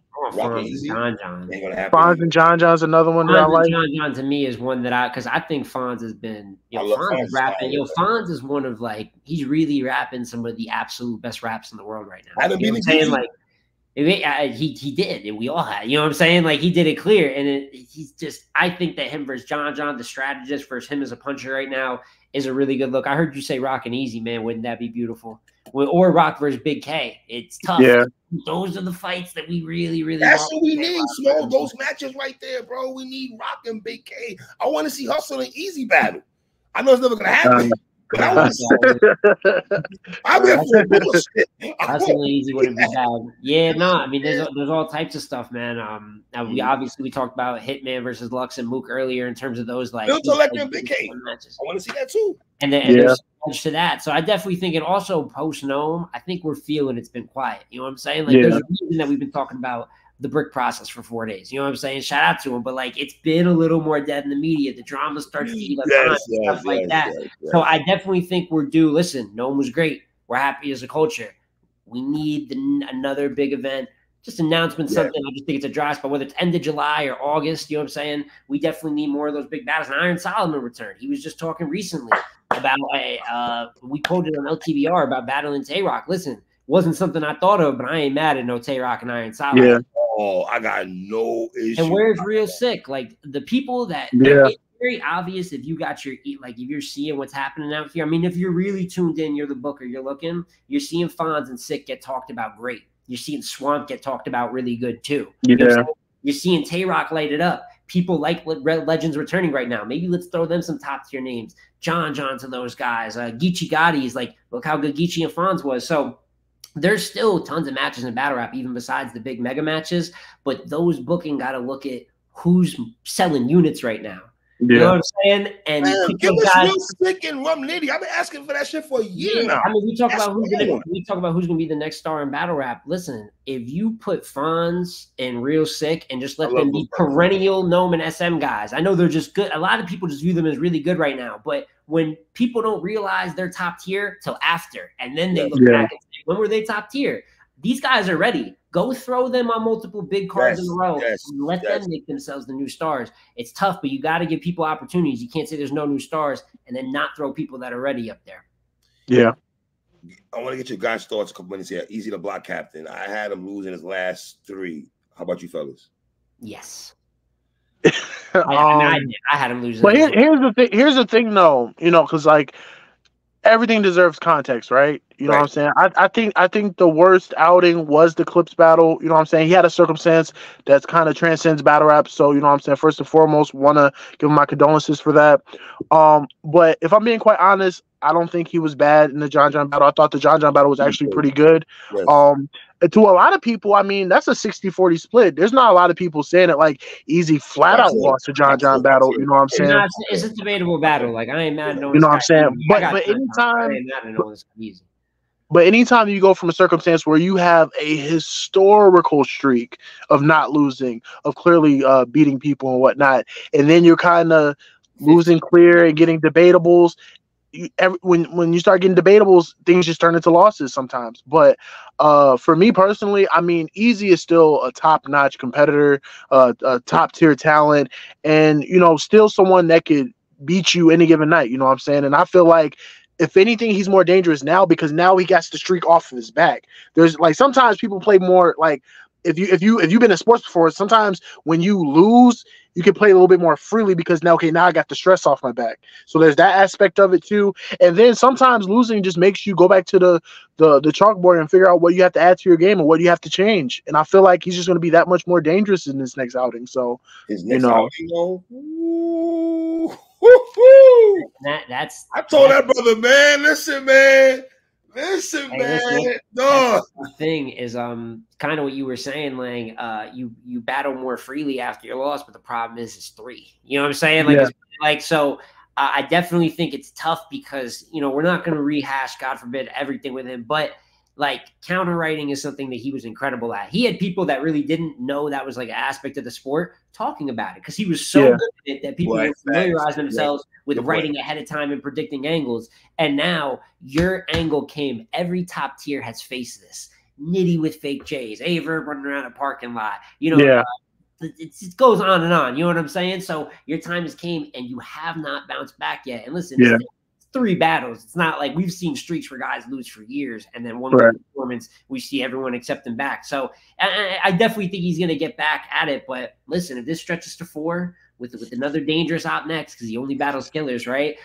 and John John's another one that I like. John John to me is one that because I think Fonz has been Fonz rapping. Fonz is one of he's really rapping some of the absolute best raps in the world right now. You know what I'm saying? He did, and we all had. You know what I'm saying? He did it clear, and he's just. I think that him versus John John, the strategist versus him as a puncher right now, is a really good look. I heard you say Rock and Easy, man. Wouldn't that be beautiful? Or Rock versus Big K. It's tough. Yeah. Those are the fights that we really, really That's what we need, Smo. Those matches right there, bro. We need Rock and Big K. I want to see Hustle and Easy battle. I know it's never going to happen. But I want to I'm here for bullshit. Hustling easy wouldn't be bad. Yeah, no, I mean, there's all types of stuff, man. We talked about Hitman versus Lux and Mook earlier in terms of those like Big K matches. I want to see that too. And there's so much to that. So I definitely think, and also post Gnome, I think we're feeling it's been quiet. You know what I'm saying? Like there's a reason that we've been talking about the brick process for 4 days. You know what I'm saying? Shout out to him. But like it's been a little more dead in the media. The drama starts to eat up time, stuff like that. So I definitely think we're due. Listen, Gnome was great. We're happy as a culture. We need another big event. Just announcement something. I just think it's a dry spot, whether it's end of July or August. You know what I'm saying? We definitely need more of those big battles. And Iron Solomon returned. He was just talking recently about we quoted on LTBR about battling Tay-Rock. Listen, wasn't something I thought of, but I ain't mad at no Tay-Rock and Iron Solomon. Yeah. Oh, I got no issue. And where's real sick? Like the people that it's very obvious if you got your if you're seeing what's happening out here. I mean, if you're really tuned in, you're the booker, you're looking, you're seeing Fonz and Sick get talked about great. You're seeing Swamp get talked about really good too. Yeah. You're seeing Tay-Rock light it up. People like Legends returning right now. Maybe let's throw them some top tier names. John to those guys. Geechee Gotti's like, look how good Geechee and Fonz was. So there's still tons of matches in battle rap, even besides the big mega matches. But those booking got to look at who's selling units right now. You know what I'm saying? And give us Real Sick and Rum Nitty. I've been asking for that shit for a year now. I mean, we talk about who's gonna be the next star in battle rap. Listen, if you put Fonz and Real Sick and just let them be perennial Gnome and SM guys, I know they're just good. A lot of people just view them as really good right now, but when people don't realize they're top tier till after, and then they look back and say, when were they top tier? These guys are ready. Go throw them on multiple big cards in a row and let them make themselves the new stars. It's tough, but you got to give people opportunities. You can't say there's no new stars and then not throw people that are ready up there. Yeah. I want to get your guys' thoughts a couple minutes here. Easy to block captain. I had him losing his last 3. How about you fellas? Yes. I had him losing. But here's the thing though, you know, because like everything deserves context, right? You know what I'm saying? I think the worst outing was the Clips battle. You know what I'm saying? He had a circumstance that's kind of transcends battle rap. So, you know what I'm saying? First and foremost, want to give him my condolences for that. But if I'm being quite honest, I don't think he was bad in the John battle. I thought the John battle was actually pretty good. Yes. To a lot of people, I mean, that's a 60-40 split. There's not a lot of people saying it like easy flat out lost to John battle. You know what I'm saying? It's a debatable battle. Like I ain't mad. You know what I'm saying? But anytime you go from a circumstance where you have a historical streak of not losing, of clearly beating people and whatnot, and then you're kind of losing clear and getting debatables. When you start getting debatables, things just turn into losses sometimes. But for me personally, I mean, Easy is still a top-notch competitor, a top-tier talent, and, you know, still someone that could beat you any given night. You know what I'm saying? And I feel like, if anything, he's more dangerous now because now he gets the streak off of his back. There's like sometimes people play more like if you've been in sports before, sometimes when you lose, you can play a little bit more freely because now I got the stress off my back. So there's that aspect of it too. And then sometimes losing just makes you go back to the chalkboard and figure out what you have to add to your game and what you have to change. And I feel like he's just going to be that much more dangerous in this next outing. So outing, that's I told that brother, man. Listen, man. The thing is kind of what you were saying, Lang. You battle more freely after your loss, but the problem is it's 3. You know what I'm saying? So I definitely think it's tough because, you know, we're not going to rehash, God forbid, everything with him, but like counter writing is something that he was incredible at. He had people that really didn't know that was like an aspect of the sport talking about it because he was so good at it that people would familiarize themselves with writing ahead of time and predicting angles. And now your angle came. Every top tier has faced this. Nitty with fake J's, Aver running around a parking lot. You know, it goes on and on. You know what I'm saying? So your time has came and you have not bounced back yet. And listen, it's 3 battles. It's not like we've seen streaks where guys lose for years and then one performance we see everyone accept them back. So I definitely think he's going to get back at it. But listen, if this stretches to 4 with another dangerous out next because he only battles killers, right?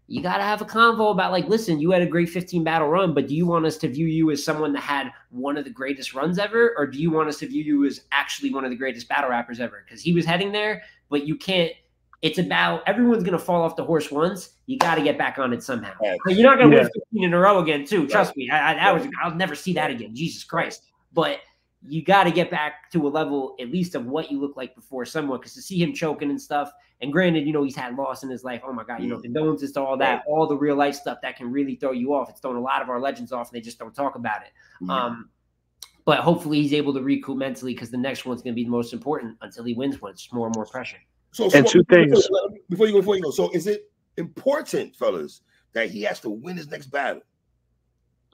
You got to have a convo about like, listen, you had a great 15 battle run, but do you want us to view you as someone that had one of the greatest runs ever? Or do you want us to view you as actually one of the greatest battle rappers ever? Because he was heading there, but you can't It's about everyone's going to fall off the horse once. You got to get back on it somehow. You're not going to win 15 in a row again, too. Trust me. I'll never see that again. Jesus Christ. But you got to get back to a level at least of what you look like before someone, because to see him choking and stuff, and granted, he's had loss in his life. Oh my God, condolences to all that, all the real life stuff that can really throw you off. It's thrown a lot of our legends off, and they just don't talk about it. But hopefully he's able to recoup mentally, because the next one's going to be the most important until he wins one. It's more and more pressure. So two things before you go. So is it important, fellas, that he has to win his next battle?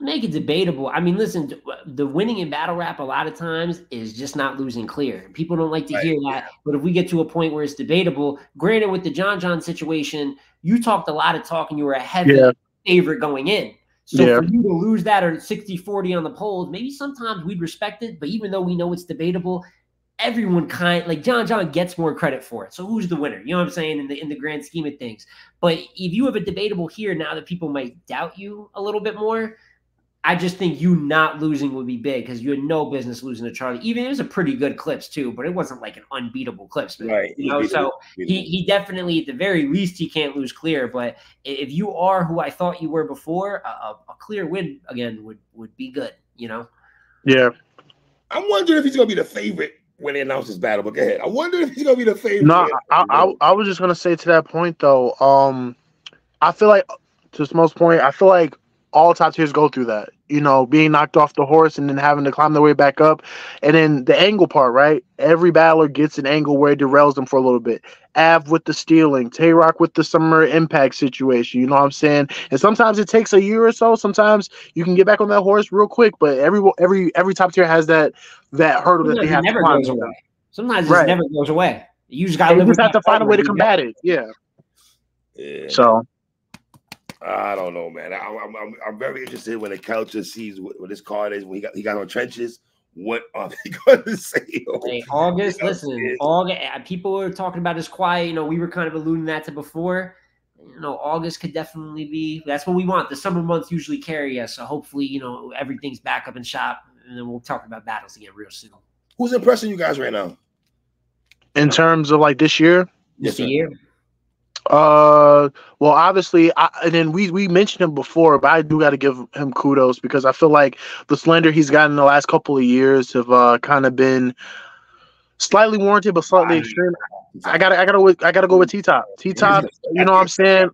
Make it debatable. I mean, listen, the winning in battle rap a lot of times is just not losing clear. People don't like to hear that. But if we get to a point where it's debatable, granted, with the John situation, you talked a lot of talk and you were a heavy favorite going in. So for you to lose that or 60-40 on the polls, maybe sometimes we'd respect it. But even though we know it's debatable, everyone John gets more credit for it. So who's the winner? You know what I'm saying? In the grand scheme of things. But if you have a debatable here now that people might doubt you a little bit more, I just think you not losing would be big, because you had no business losing to Charlie. Even it was a pretty good clips too, but it wasn't like an unbeatable clips, man. Right. So he definitely, at the very least, he can't lose clear. But if you are who I thought you were before, a clear win again would be good. Yeah. I'm wondering if he's gonna be the favorite when they announce his battle. But go ahead. I wonder if he's gonna be the favorite. No, I was just gonna say to that point though. I feel like, to Smoke's point, I feel like all top tiers go through that, being knocked off the horse and then having to climb their way back up. And then the angle part, right? Every battler gets an angle where it derails them for a little bit. Av with the stealing, Tay-Rock with the summer impact situation, you know what I'm saying? And sometimes it takes a year or so. Sometimes you can get back on that horse real quick, but every top tier has that hurdle that they have to climb. Sometimes it just never goes away. You just got to have to find a way to combat it. Yeah. So I don't know, man. I'm very interested when the culture sees what this card is. When he got on trenches, what are they going to say? Hey, August, listen, August. People were talking about his quiet. We were kind of alluding that to before. August could definitely be. That's what we want. The summer months usually carry us, so hopefully, everything's back up in shop, and then we'll talk about battles again real soon. Who's impressing you guys right now? In terms of like this year? This year. Well, obviously, and then we mentioned him before, but I do got to give him kudos, because I feel like the slander he's gotten in the last couple of years have kind of been slightly warranted, but slightly extreme. I gotta go with T-Top. T-Top, you know what I'm saying?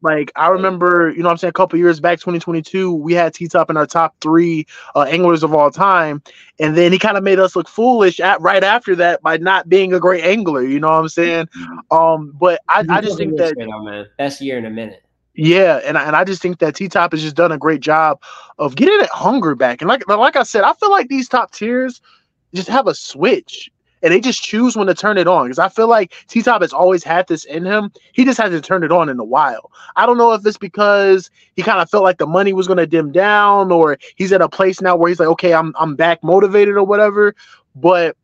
Like I remember, you know what I'm saying, a couple of years back, 2022, we had T-Top in our top 3 anglers of all time, and then he kind of made us look foolish right after that by not being a great angler, you know what I'm saying? But I just think that man, best year in a minute. Yeah, and I just think that T-Top has just done a great job of getting that hunger back. And like I said, I feel like these top tiers just have a switch, and they just choose when to turn it on. Because I feel like T-Top has always had this in him. He just hasn't turned it on in a while. I don't know if it's because he kind of felt like the money was going to dim down, or he's at a place now where he's like, okay, I'm back motivated or whatever. But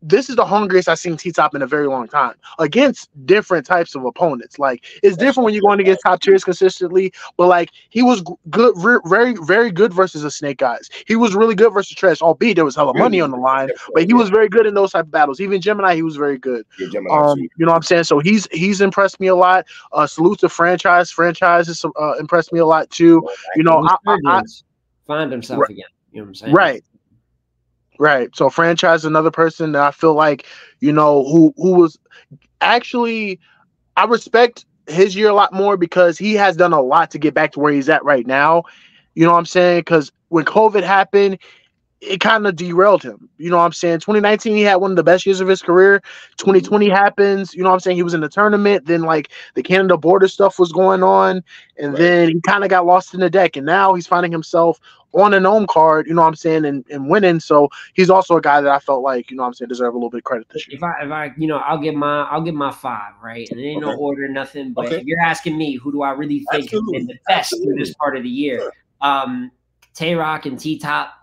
this is the hungriest I've seen T-Top in a very long time against different types of opponents. Like, it's different when you're going against top tiers consistently, but like he was good, very, very good versus the Snake Eyes. He was really good versus Trash, albeit there was hella money on the line, but he was very good in those type of battles. Even Gemini, he was very good. You know what I'm saying? So he's impressed me a lot. Salute to Franchise. Franchise has impressed me a lot too. I find himself again. You know what I'm saying? Right. Right. So Franchise is another person that I feel like, who was actually, I respect his year a lot more, because he has done a lot to get back to where he's at right now. You know what I'm saying? Because when COVID happened, it kind of derailed him. You know what I'm saying? 2019, he had one of the best years of his career. 2020 happens. You know what I'm saying? He was in the tournament. Then, like, the Canada border stuff was going on. And then he kind of got lost in the deck. And now he's finding himself on an own card, you know what I'm saying, and winning. So he's also a guy that I felt like, you know what I'm saying, deserve a little bit of credit this year. If I I'll give my 5, right? And there ain't no order, nothing. But if you're asking me, who do I really think has been the best through this part of the year? Tay-Rock and T-Top.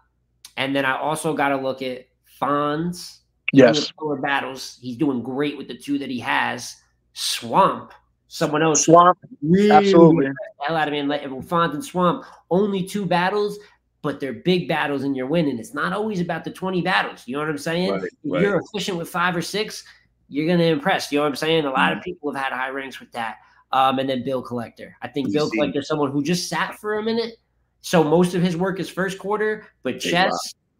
And then I also got to look at Fonz. Yes. Battles. He's doing great with the 2 that he has. Swamp. Someone else. Swamp. Really Absolutely. Hell out of me. Fonz and Swamp. Only 2 battles, but they're big battles and you're winning. It's not always about the 20 battles. You know what I'm saying? If you're efficient with 5 or 6, you're gonna impress. You know what I'm saying? A lot of people have had high ranks with that. And then Bill Collector. I think Bill Collector is someone who just sat for a minute. So most of his work is first quarter, but Chess,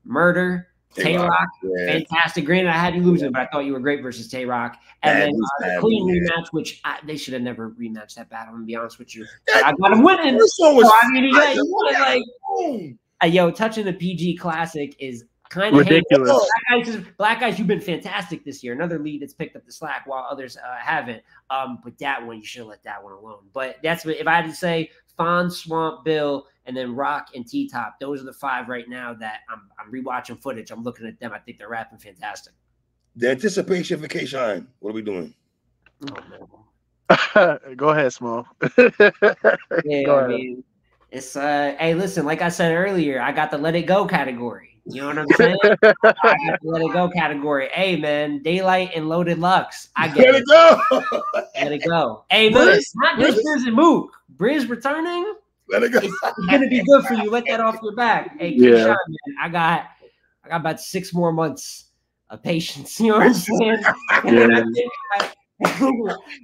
Murder, Tay-Rock, fantastic. Granted, I had you losing, but I thought you were great versus Tay-Rock. And then the clean rematch, which they should have never rematched that battle, I'm going to be honest with you. I got him winning. Yo, touching the PG Classic is kind of ridiculous. Black guys, you've been fantastic this year. Another lead that's picked up the slack while others haven't. But that one, you should have let that one alone. But that's what, if I had to say, Fawn, Swamp, Bill, and then Rock and T-Top. Those are the 5 right now that I'm rewatching footage. I'm looking at them. I think they're rapping fantastic. The anticipation for K-Shine. What are we doing? Go ahead, Smo. Yeah, Go ahead. I mean, it's hey, listen, like I said earlier, I got the Let It Go category. You know what I'm saying? I got the Let It Go category. Hey, man, Daylight and Loaded Lux. I get Let it go. Let it go. Hey, man, it's not just Briz and Mook. Briz returning. Let it go. It's gonna be good for you. Let that off your back. Hey, K-Shine, man, I got about 6 more months of patience. You know what I'm saying?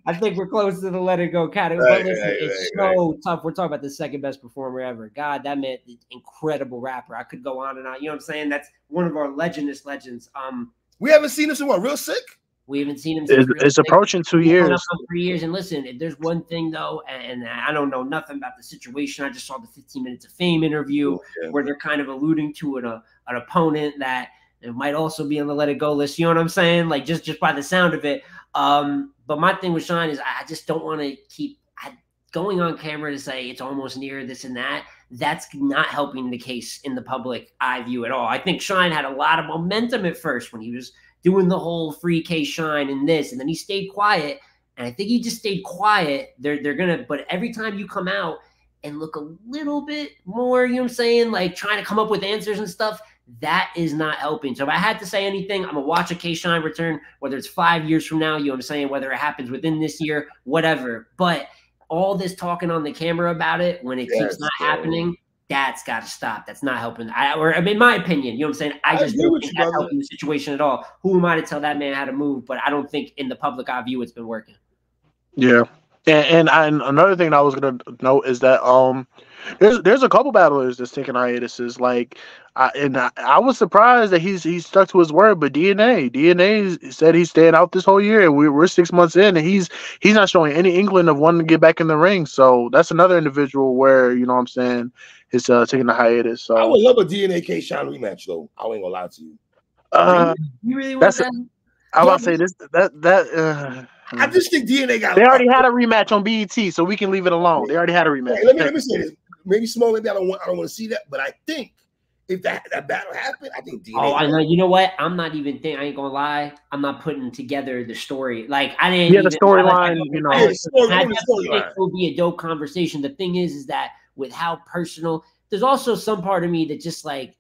I think we're close to the Let It Go category. But listen, it's so tough. We're talking about the second best performer ever. God, that man, incredible rapper. I could go on and on. You know what I'm saying? That's one of our legends. We haven't seen him since what? Real Sick? We haven't seen him since it's approaching 2 years. 3 years. And listen, if there's one thing though, and I don't know nothing about the situation. I just saw the 15 Minutes of Fame interview where they're kind of alluding to an opponent that it might also be on the Let It Go list. You know what I'm saying? Like just by the sound of it. But my thing with Shine is I just don't want to keep going on camera to say it's almost near this and that. That's not helping the case in the public eye view at all. I think Shine had a lot of momentum at first when he was doing the whole free K-Shine and this, and then he stayed quiet. And I think he just stayed quiet. They're gonna, but every time you come out and look a little bit more, you know what I'm saying, like trying to come up with answers and stuff, that is not helping. So if I had to say anything, I'm gonna watch a K-Shine return, whether it's 5 years from now, you know what I'm saying, whether it happens within this year, whatever. But all this talking on the camera about it when it keeps not happening, that's got to stop. That's not helping. I mean, in my opinion, you know what I'm saying? I just don't think that's helping the situation at all. Who am I to tell that man how to move? But I don't think in the public eye view it's been working. Yeah. And another thing I was gonna note is that there's a couple battlers that's taking hiatuses. Like I was surprised that he's stuck to his word, but DNA said he's staying out this whole year. We're 6 months in, and he's not showing any inkling of wanting to get back in the ring. So that's another individual where, you know what I'm saying, is taking a hiatus. So I would love a DNA K-Shine rematch though. I ain't gonna lie to you. You really want that? I was about to say this that. I just think DNA got. They already had a rematch on BET, so we can leave it alone. They already had a rematch. Hey, let me say this. Maybe small. Maybe I don't want to see that, but I think if that battle happened, I think DNA. Oh, I know. You know what? I'm not even thinking. I ain't gonna lie. I'm not putting together the story. Like I didn't. Yeah, the storyline. You know, it will be a dope conversation. The thing is that with how personal, there's also some part of me that just like,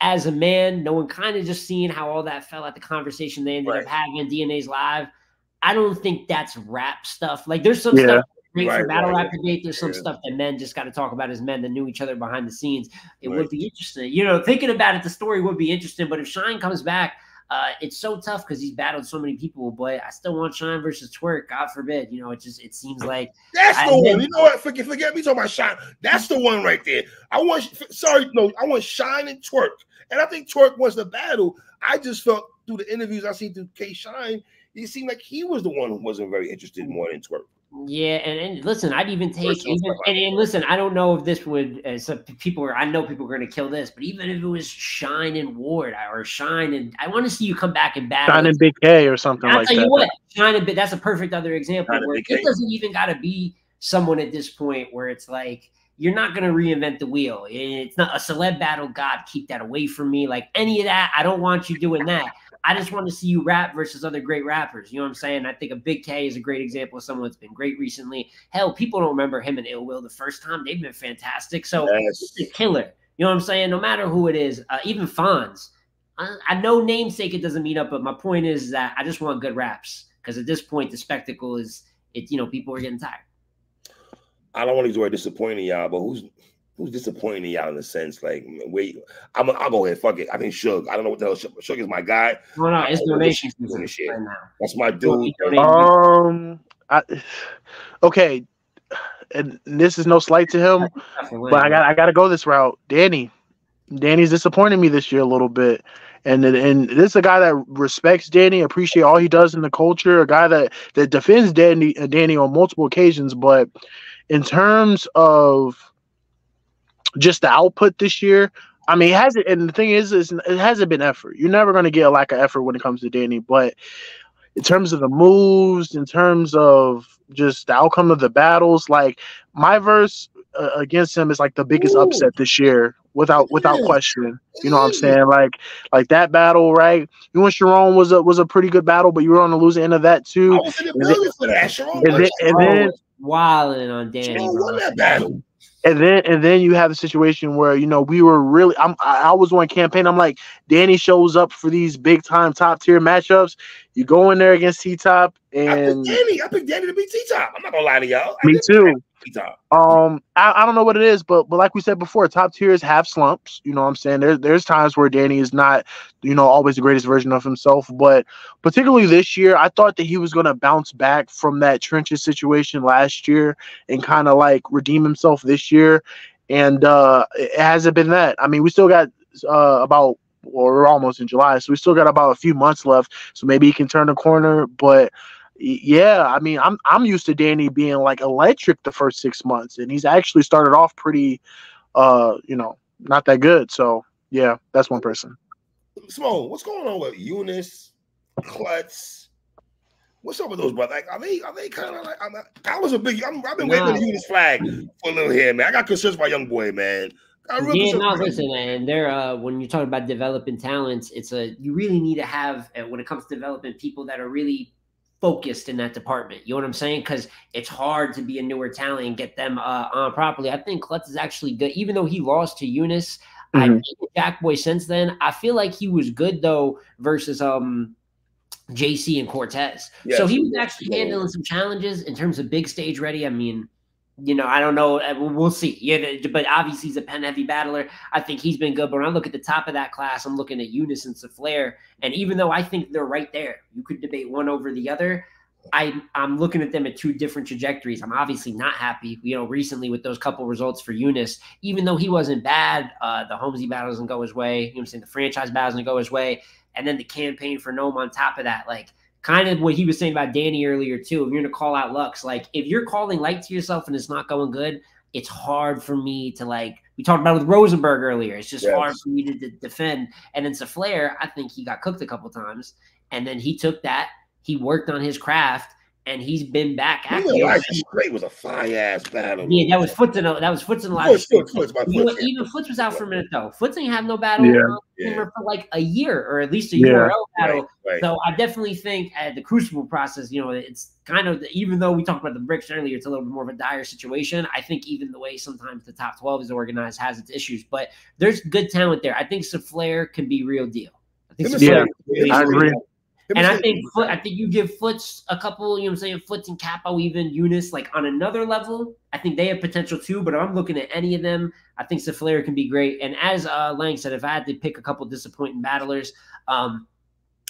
as a man, knowing kind of just seeing how all that fell at the conversation they ended up having in DNA's live. I don't think that's rap stuff. Like there's some stuff great for battle rap debate. There's some stuff that men just got to talk about as men that knew each other behind the scenes. It would be interesting. You know, thinking about it, the story would be interesting. But if Shine comes back, it's so tough because he's battled so many people. But I still want Shine versus Twerk. God forbid. You know, it seems like that's the one. You know what? Forget me talking about Shine. That's the one right there. I want Shine and Twerk. And I think Twerk wants the battle. I just felt through the interviews I seen through K-Shine, it seemed like he was the one who wasn't very interested more in Twerk. Yeah, and listen, I'd even take and listen, I don't know if this would some people I know people are going to kill this, but even if it was Shine and Ward or Shine and I want to see you come back and battle Shine and Big K or something like that. I'll tell you what, Shine and that's a perfect other example where it doesn't even got to be someone at this point where it's like you're not going to reinvent the wheel. It's not a celeb battle. God, keep that away from me. Like any of that, I don't want you doing that. I just want to see you rap versus other great rappers. You know what I'm saying? I think a Big K is a great example of someone that's been great recently. Hell, people don't remember him and Ill Will the first time. They've been fantastic. So it's a killer. You know what I'm saying? No matter who it is, even Fonz. I know namesake it doesn't meet up, but my point is that I just want good raps because at this point the spectacle is, people are getting tired. I don't want to use the word disappointing, y'all, but who's disappointing me out in a sense. Like, wait, I'll go ahead. Fuck it. I think Suge. I don't know what the hell Suge is my guy. No, it's donation season right now. That's my dude. Okay, and this is no slight to him, but I got to go this route. Danny's disappointed me this year a little bit. And this is a guy that respects Danny, appreciate all he does in the culture, a guy that defends Danny on multiple occasions. But in terms of just the output this year, I mean, it hasn't. And the thing is it hasn't been effort. You're never going to get a lack of effort when it comes to Danny. But in terms of the moves, in terms of just the outcome of the battles, like my verse against him is like the biggest upset this year. Without question, you know what I'm saying? Like that battle, right? You and Sharon was a pretty good battle, but you were on the losing end of that too. I was in the building for that. Sharon was wilding on Danny. Sharon won that battle. And then you have the situation where we were really. I was on campaign. I'm like, Danny shows up for these big time top tier matchups. You go in there against T Top, and I picked Danny to beat T Top. I'm not gonna lie to y'all. Me too. I don't know what it is, but like we said before, top tiers have slumps. You know what I'm saying? There's times where Danny is not, always the greatest version of himself. But particularly this year, I thought that he was going to bounce back from that trenches situation last year and kind of like redeem himself this year. And it hasn't been that. I mean, we still got we're almost in July, so we still got about a few months left. So maybe he can turn the corner, but. Yeah, I mean, I'm used to Danny being like electric the first 6 months, and he's actually started off pretty, not that good. So yeah, that's one person. Smo, what's going on with Eunice, Klutz? What's up with those brothers? Like, are they kind of like? I've been waiting for the Eunice flag for a little here, man. I got concerns about young boy, man. Listen, and they're when you're talking about developing talents, you really need to have when it comes to developing people that are really focused in that department. You know what I'm saying? Because it's hard to be a newer talent and get them on properly. I think Klutz is actually good, even though he lost to Eunice. I think Jack Boy since then. I feel like he was good though versus JC and Cortez. Yes, so he was actually handling some challenges in terms of big stage ready. I mean, I don't know. We'll see. Yeah, but obviously he's a pen heavy battler. I think he's been good. But when I look at the top of that class, I'm looking at Eunice and Souffleur. And even though I think they're right there, you could debate one over the other. I'm looking at them at two different trajectories. I'm obviously not happy, recently with those couple results for Eunice. Even though he wasn't bad, the Holmesy battle doesn't go his way. You know what I'm saying? The franchise battle doesn't go his way. And then the campaign for Gnome on top of that, like, kind of what he was saying about Danny earlier, too. If you're going to call out Lux, like, if you're calling light to yourself and it's not going good, it's hard for me to, like, we talked about it with Rosenberg earlier. It's just hard for me to defend. And then Souffleur, I think he got cooked a couple times. And then he took that. He worked on his craft. And he's been back active. Great was a fire-ass battle. Yeah, that was Foots in a lot. Even Foots was out for a minute though. Foots ain't have no battle for like a year, or at least a URL battle. Right. So I definitely think at the Crucible process, it's kind of even though we talked about the bricks earlier, it's a little bit more of a dire situation. I think even the way sometimes the top 12 is organized has its issues, but there's good talent there. I think Souffleur can be real deal. I think I agree. And I think you give Foots a couple, Foots and Capo, even Eunice, like on another level. I think they have potential too, but I'm looking at any of them. I think Souffleur can be great. And as Lang said, if I had to pick a couple disappointing battlers,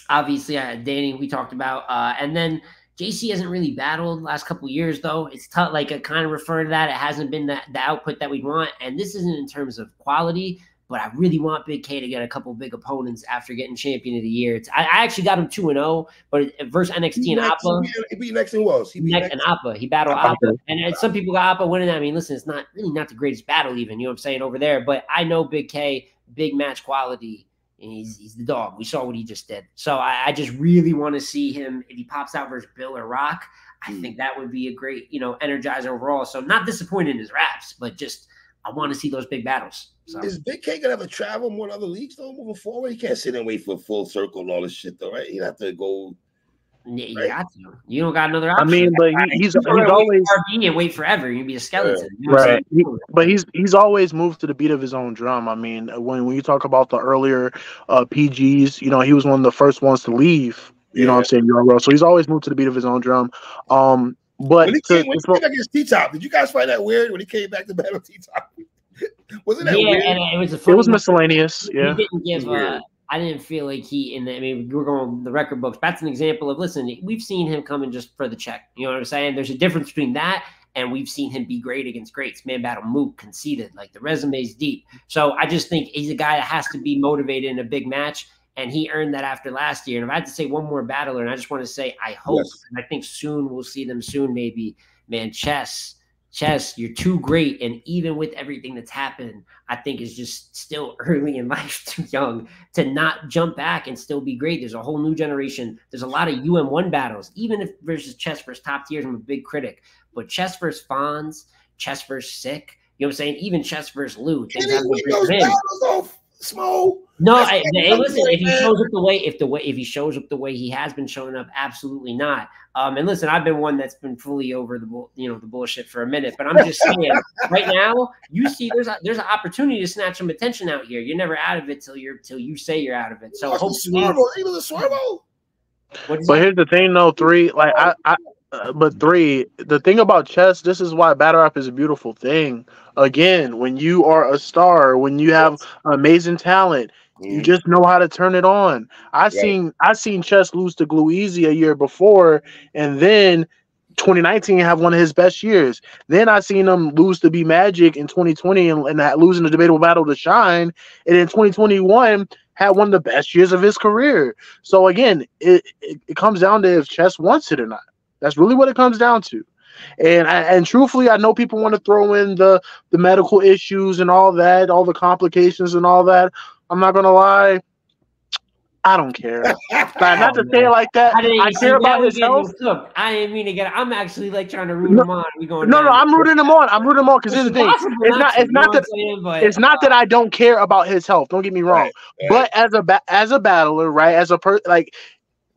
obviously I had Danny, we talked about, and then JC hasn't really battled the last couple of years though. It's tough, like I kind of refer to that. It hasn't been the output that we'd want. And this isn't in terms of quality, but I really want Big K to get a couple big opponents after getting champion of the year. I actually got him 2-0, but versus NXT and Appa. He beat next and was. He beat next and Appa. He battled Appa. And some people got Appa winning that. I mean, listen, it's not the greatest battle even, you know what I'm saying, over there. But I know Big K, big match quality, and he's the dog. We saw what he just did. So I just really want to see him, if he pops out versus Bill or Rock, I think that would be a great, energizer overall. So not disappointed in his raps, but just I want to see those big battles. So. Is Big K gonna have to travel more in other leagues though moving forward? He can't sit and wait for a full circle and all this shit though, right? He'd have to go. Yeah, you got to. You don't got another option. I mean, but he's always RB and wait forever. You'd be a skeleton, right? But he's always moved to the beat of his own drum. I mean, when you talk about the earlier PGs, he was one of the first ones to leave. You know what I'm saying? So he's always moved to the beat of his own drum. But when he came back against T-Top, did you guys find that weird when he came back to battle T-Top? Wasn't that Yeah, weird? and it was a It funny was one. miscellaneous. He Yeah. didn't give. Weird. I didn't feel like I mean, we're going the record books. That's an example of listen. We've seen him coming just for the check. You know what I'm saying? There's a difference between that and we've seen him be great against greats. Man, battle Mook conceded. Like the resume's deep. So I just think he's a guy that has to be motivated in a big match. And he earned that after last year. And if I had to say one more battler, and I just want to say, I hope, and I think soon we'll see them soon, maybe, man, Chess, you're too great. And even with everything that's happened, I think is just still early in life, too young to not jump back and still be great. There's a whole new generation. There's a lot of UM1 battles, even if versus Chess versus top tiers. I'm a big critic, but Chess versus Fonz, Chess versus Sick, you know what I'm saying? Even Chess versus Lou. Things haven't been great for him. Smo. No, listen. If he shows up if he shows up the way he has been showing up, absolutely not. And listen, I've been one that's been fully over the bullshit for a minute. But I'm just saying, right now, you see, there's an opportunity to snatch some attention out here. You're never out of it till you say you're out of it. So hopefully, but here's the thing, though. The thing about Chess, this is why battle rap is a beautiful thing. Again, when you are a star, when you have amazing talent, you just know how to turn it on. I seen Chess lose to Glue Easy a year before, and then 2019 have one of his best years. Then I seen him lose to Be Magic in 2020 and losing the debatable battle to Shine, and in 2021 had one of the best years of his career. So again, it comes down to if Chess wants it or not. That's really what it comes down to. And truthfully, I know people want to throw in the medical issues and all that, all the complications and all that. I'm not gonna lie, I don't care. Not to say it like that. I care about his health. I didn't mean to get. I'm actually like trying to root him on. I'm rooting him on. I'm rooting him on because here's the thing. It's not that I don't care about his health. Don't get me wrong. Right. But as a battler, right?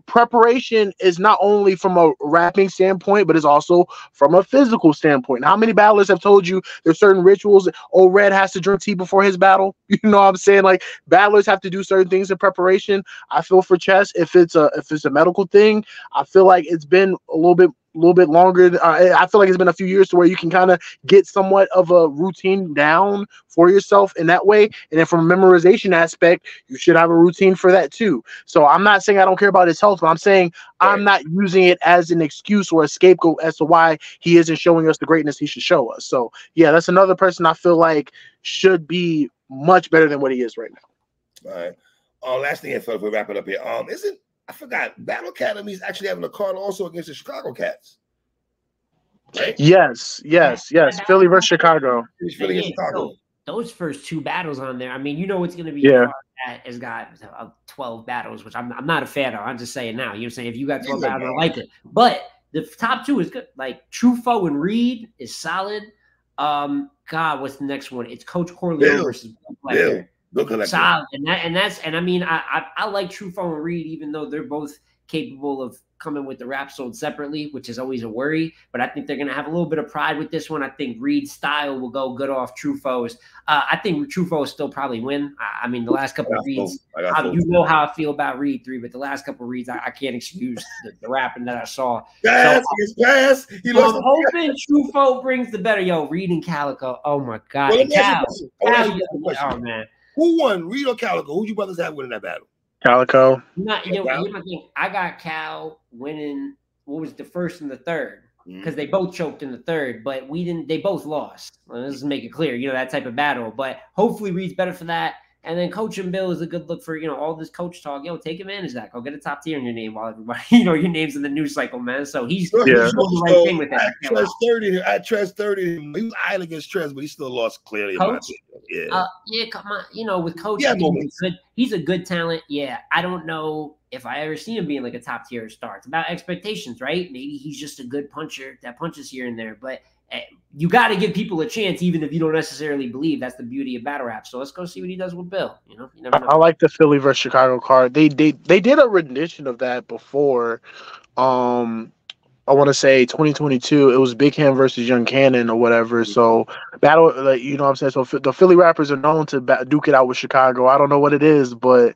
Preparation is not only from a rapping standpoint, but it's also from a physical standpoint. How many battlers have told you there's certain rituals? Red has to drink tea before his battle. You know what I'm saying? Like battlers have to do certain things in preparation. I feel for Chess, if it's a medical thing, I feel like it's been a little bit longer. I feel like it's been a few years to where you can kind of get somewhat of a routine down for yourself in that way. And then from a memorization aspect, you should have a routine for that too. So I'm not saying I don't care about his health, but I'm saying I'm not using it as an excuse or a scapegoat as to why he isn't showing us the greatness he should show us. So yeah, that's another person I feel like should be much better than what he is right now. All right. Last thing before we wrap it up here. I forgot. Battle Academy is actually having a card also against the Chicago Cats. Right? Yes. Philly versus Chicago. Philly and Chicago. Those first two battles on there. I mean, you know what's going to be a card that has got 12 battles, which I'm not a fan of. I'm just saying now. You know what I'm saying? If you got 12 battles, I like it. But the top two is good. Like Truffaut and Reed is solid. God, what's the next one? It's Coach Corleone versus Bill. Solid. And I mean, I like Truffaut and Reed, even though they're both capable of coming with the rap sold separately, which is always a worry. But I think they're going to have a little bit of pride with this one. I think Reed's style will go good off Truffaut's. I think Truffaut will still probably win. I mean, the last couple of reads, you know how I feel about Reed 3, but the last couple of reads, I can't excuse the rapping that I saw. I'm hoping Truffaut brings the better. Yo, Reed and Calico. Oh, my God. Oh, man. Who won, Reed or Calico? Who'd you brothers have winning that battle? Calico. I got Cal winning. What was the first and the third? Because they both choked in the third, but we didn't. They both lost. Let's make it clear, that type of battle. But hopefully Reed's better for that. And then Coach and Bill is a good look for all this coach talk. Yo, take advantage of that. Go get a top tier in your name while everybody, your name's in the news cycle, man. So he's doing the right thing with that. I trust 30. He was eyed against Trez, but he still lost clearly. Coach? Come on. With Coach, he's a good talent. Yeah, I don't know if I ever see him being like a top tier star. It's about expectations, right? Maybe he's just a good puncher that punches here and there, but you got to give people a chance, even if you don't necessarily believe. That's the beauty of battle rap. So let's go see what he does with Bill. You never know. I like the Philly versus Chicago card. They did a rendition of that before. I want to say 2022. It was Big Ham versus Young Cannon or whatever. So battle, you know what I'm saying. So the Philly rappers are known to duke it out with Chicago. I don't know what it is, but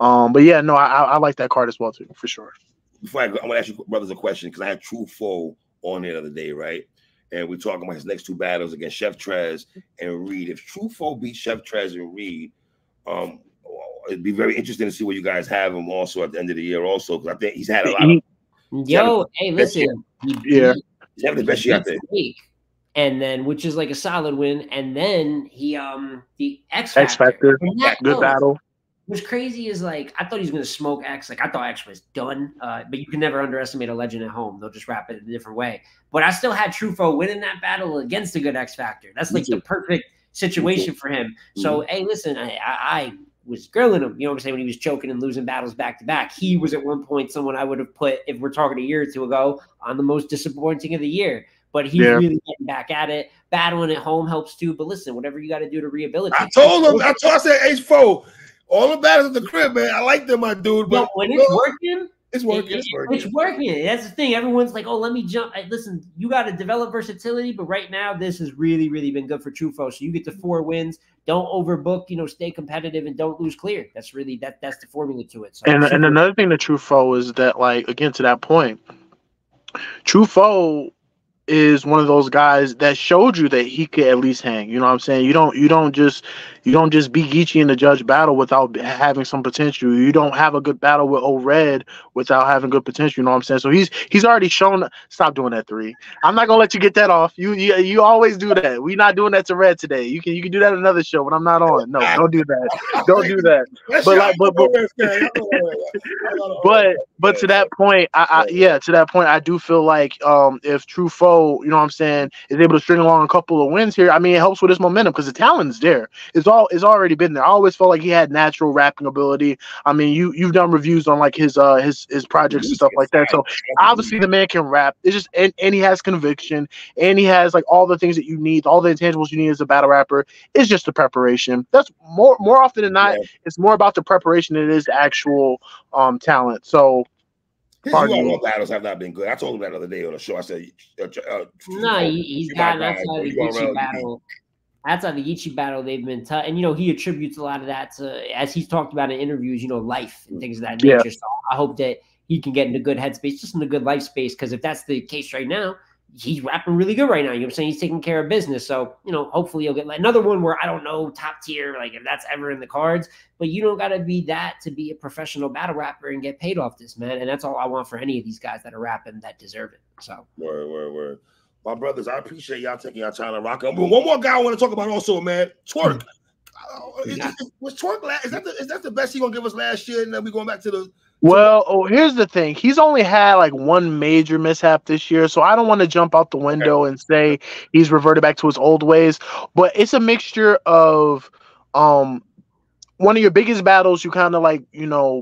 yeah, no, I like that card as well too, for sure. Before I go, I'm gonna ask you brothers a question because I had Truffaut on the other day, right? and we're talking about his next 2 battles against Chef Trez and Reed. If Truffaut beats Chef Trez and Reed, it'd be very interesting to see where you guys have him also at the end of the year also, because I think he's had a lot of hey, listen, he's having the best year out there. And then, which is like a solid win, and then he the X Factor, good battle. What's crazy is like I thought he was gonna smoke X. Like I thought X was done. But you can never underestimate a legend at home. They'll just rap it in a different way. But I still had Truffaut winning that battle against a good X Factor. That's like the perfect situation for him. So hey, listen, I was grilling him, you know what I'm saying, when he was choking and losing battles back to back. He was at one point someone I would have put, if we're talking a year or two ago, on the most disappointing of the year. But he's really getting back at it. Battling at home helps too. But listen, whatever you got to do to rehabilitate. I said H4, all the battles at the crib, man. I like them, my dude. But when it's working, it's working. It's working. That's the thing. Everyone's like, oh, let me jump. Listen, you got to develop versatility. But right now, this has really, really been good for Truffaut. So you get to 4 wins. Don't overbook, stay competitive and don't lose clear. That's really that's the formula to it. So and another thing to Truffaut is that, like, again, to that point, Truffaut is one of those guys that showed you that he could at least hang. You know what I'm saying? You don't just beat Geechee in the judge battle without having some potential. You don't have a good battle with O-Red without having good potential. You know what I'm saying? So he's already shown. Stop doing that 3. I'm not gonna let you get that off. You always do that. We're not doing that to Red today. You can do that another show when I'm not on. No, don't do that. Don't do that. But to that point, I do feel like if Truffaut, you know what I'm saying, is able to string along a couple of wins here, I mean, it helps with his momentum because the talent's there. It's already been there. I always felt like he had natural rapping ability. I mean, you've done reviews on like his projects and stuff like that. So obviously the man can rap. It's just and he has conviction and he has like all the things that you need, all the intangibles you need as a battle rapper. It's just the preparation. That's more often than not, it's more about the preparation than it is the actual talent. So his URL battles have not been good. I told him that the other day on the show. I said, no, he's got outside the Geechee battle. Outside the Geechee battle, they've been tough. And, he attributes a lot of that to, as he's talked about in interviews, life and things of that nature. So I hope that he can get in a good headspace, just in a good life space. Because if that's the case right now, he's rapping really good right now. You know what I'm saying? He's taking care of business. So, hopefully he'll get like another one where I don't know, top tier, like if that's ever in the cards. But you don't got to be that to be a professional battle rapper and get paid off this, man. And that's all I want for any of these guys that are rapping that deserve it. So, word. My brothers, I appreciate y'all taking your time to rock up. One more guy I want to talk about also, man. Twerk. Was Twerk last? Is that the best he gonna give us last year? And then we going back to the. Well, here's the thing. He's only had like one major mishap this year, so I don't want to jump out the window and say he's reverted back to his old ways. But it's a mixture of one of your biggest battles you kind of like,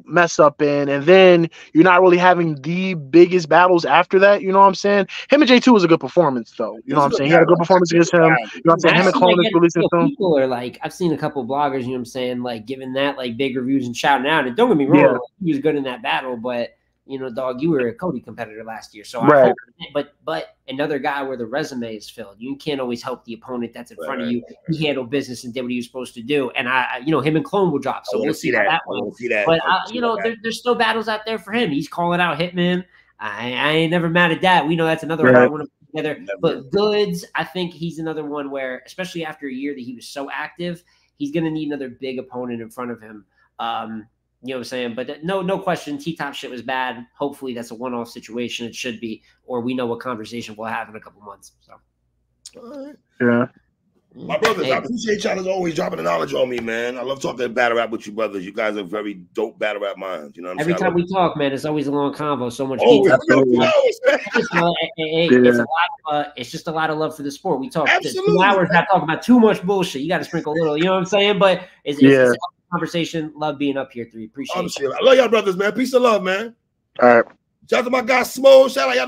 mess up in, and then you're not really having the biggest battles after that. You know what I'm saying? Him and J2 was a good performance, though. You know what I'm saying? He had a good performance against him. You know what I'm saying? Him and Clone is releasing some. People are like, I've seen a couple of bloggers, you know what I'm saying, like giving that like big reviews and shouting out. And don't get me wrong, he was good in that battle, but dog, you were a Cody competitor last year. So I hope, but another guy where the resume is filled. You can't always help the opponent that's in front of you. He handled business and did what he was supposed to do. And him and Clone will drop. So we'll see how that went. But there's still battles out there for him. He's calling out Hitman. I ain't never mad at that. We know that's another hard one to put together. But Goods, I think he's another one where, especially after a year that he was so active, he's going to need another big opponent in front of him. You know what I'm saying? But no question, T-Top shit was bad. Hopefully that's a one-off situation. It should be, or we know what conversation we'll have in a couple months. So, all right. Yeah. My brothers, I appreciate y'all as always dropping the knowledge on me, man. I love talking battle rap with you brothers. You guys are very dope battle rap minds. You know what I'm saying? Every time we talk, man, it's always a long convo. So much. It's just a lot of love for the sport. We talk 2 hours not talking about too much bullshit. You got to sprinkle a little. You know what I'm saying? But it's a conversation. Love being up here. 3. Appreciate it. I love y'all brothers, man. Peace and love, man. All right. Shout out to my guy Smo. Shout out y'all.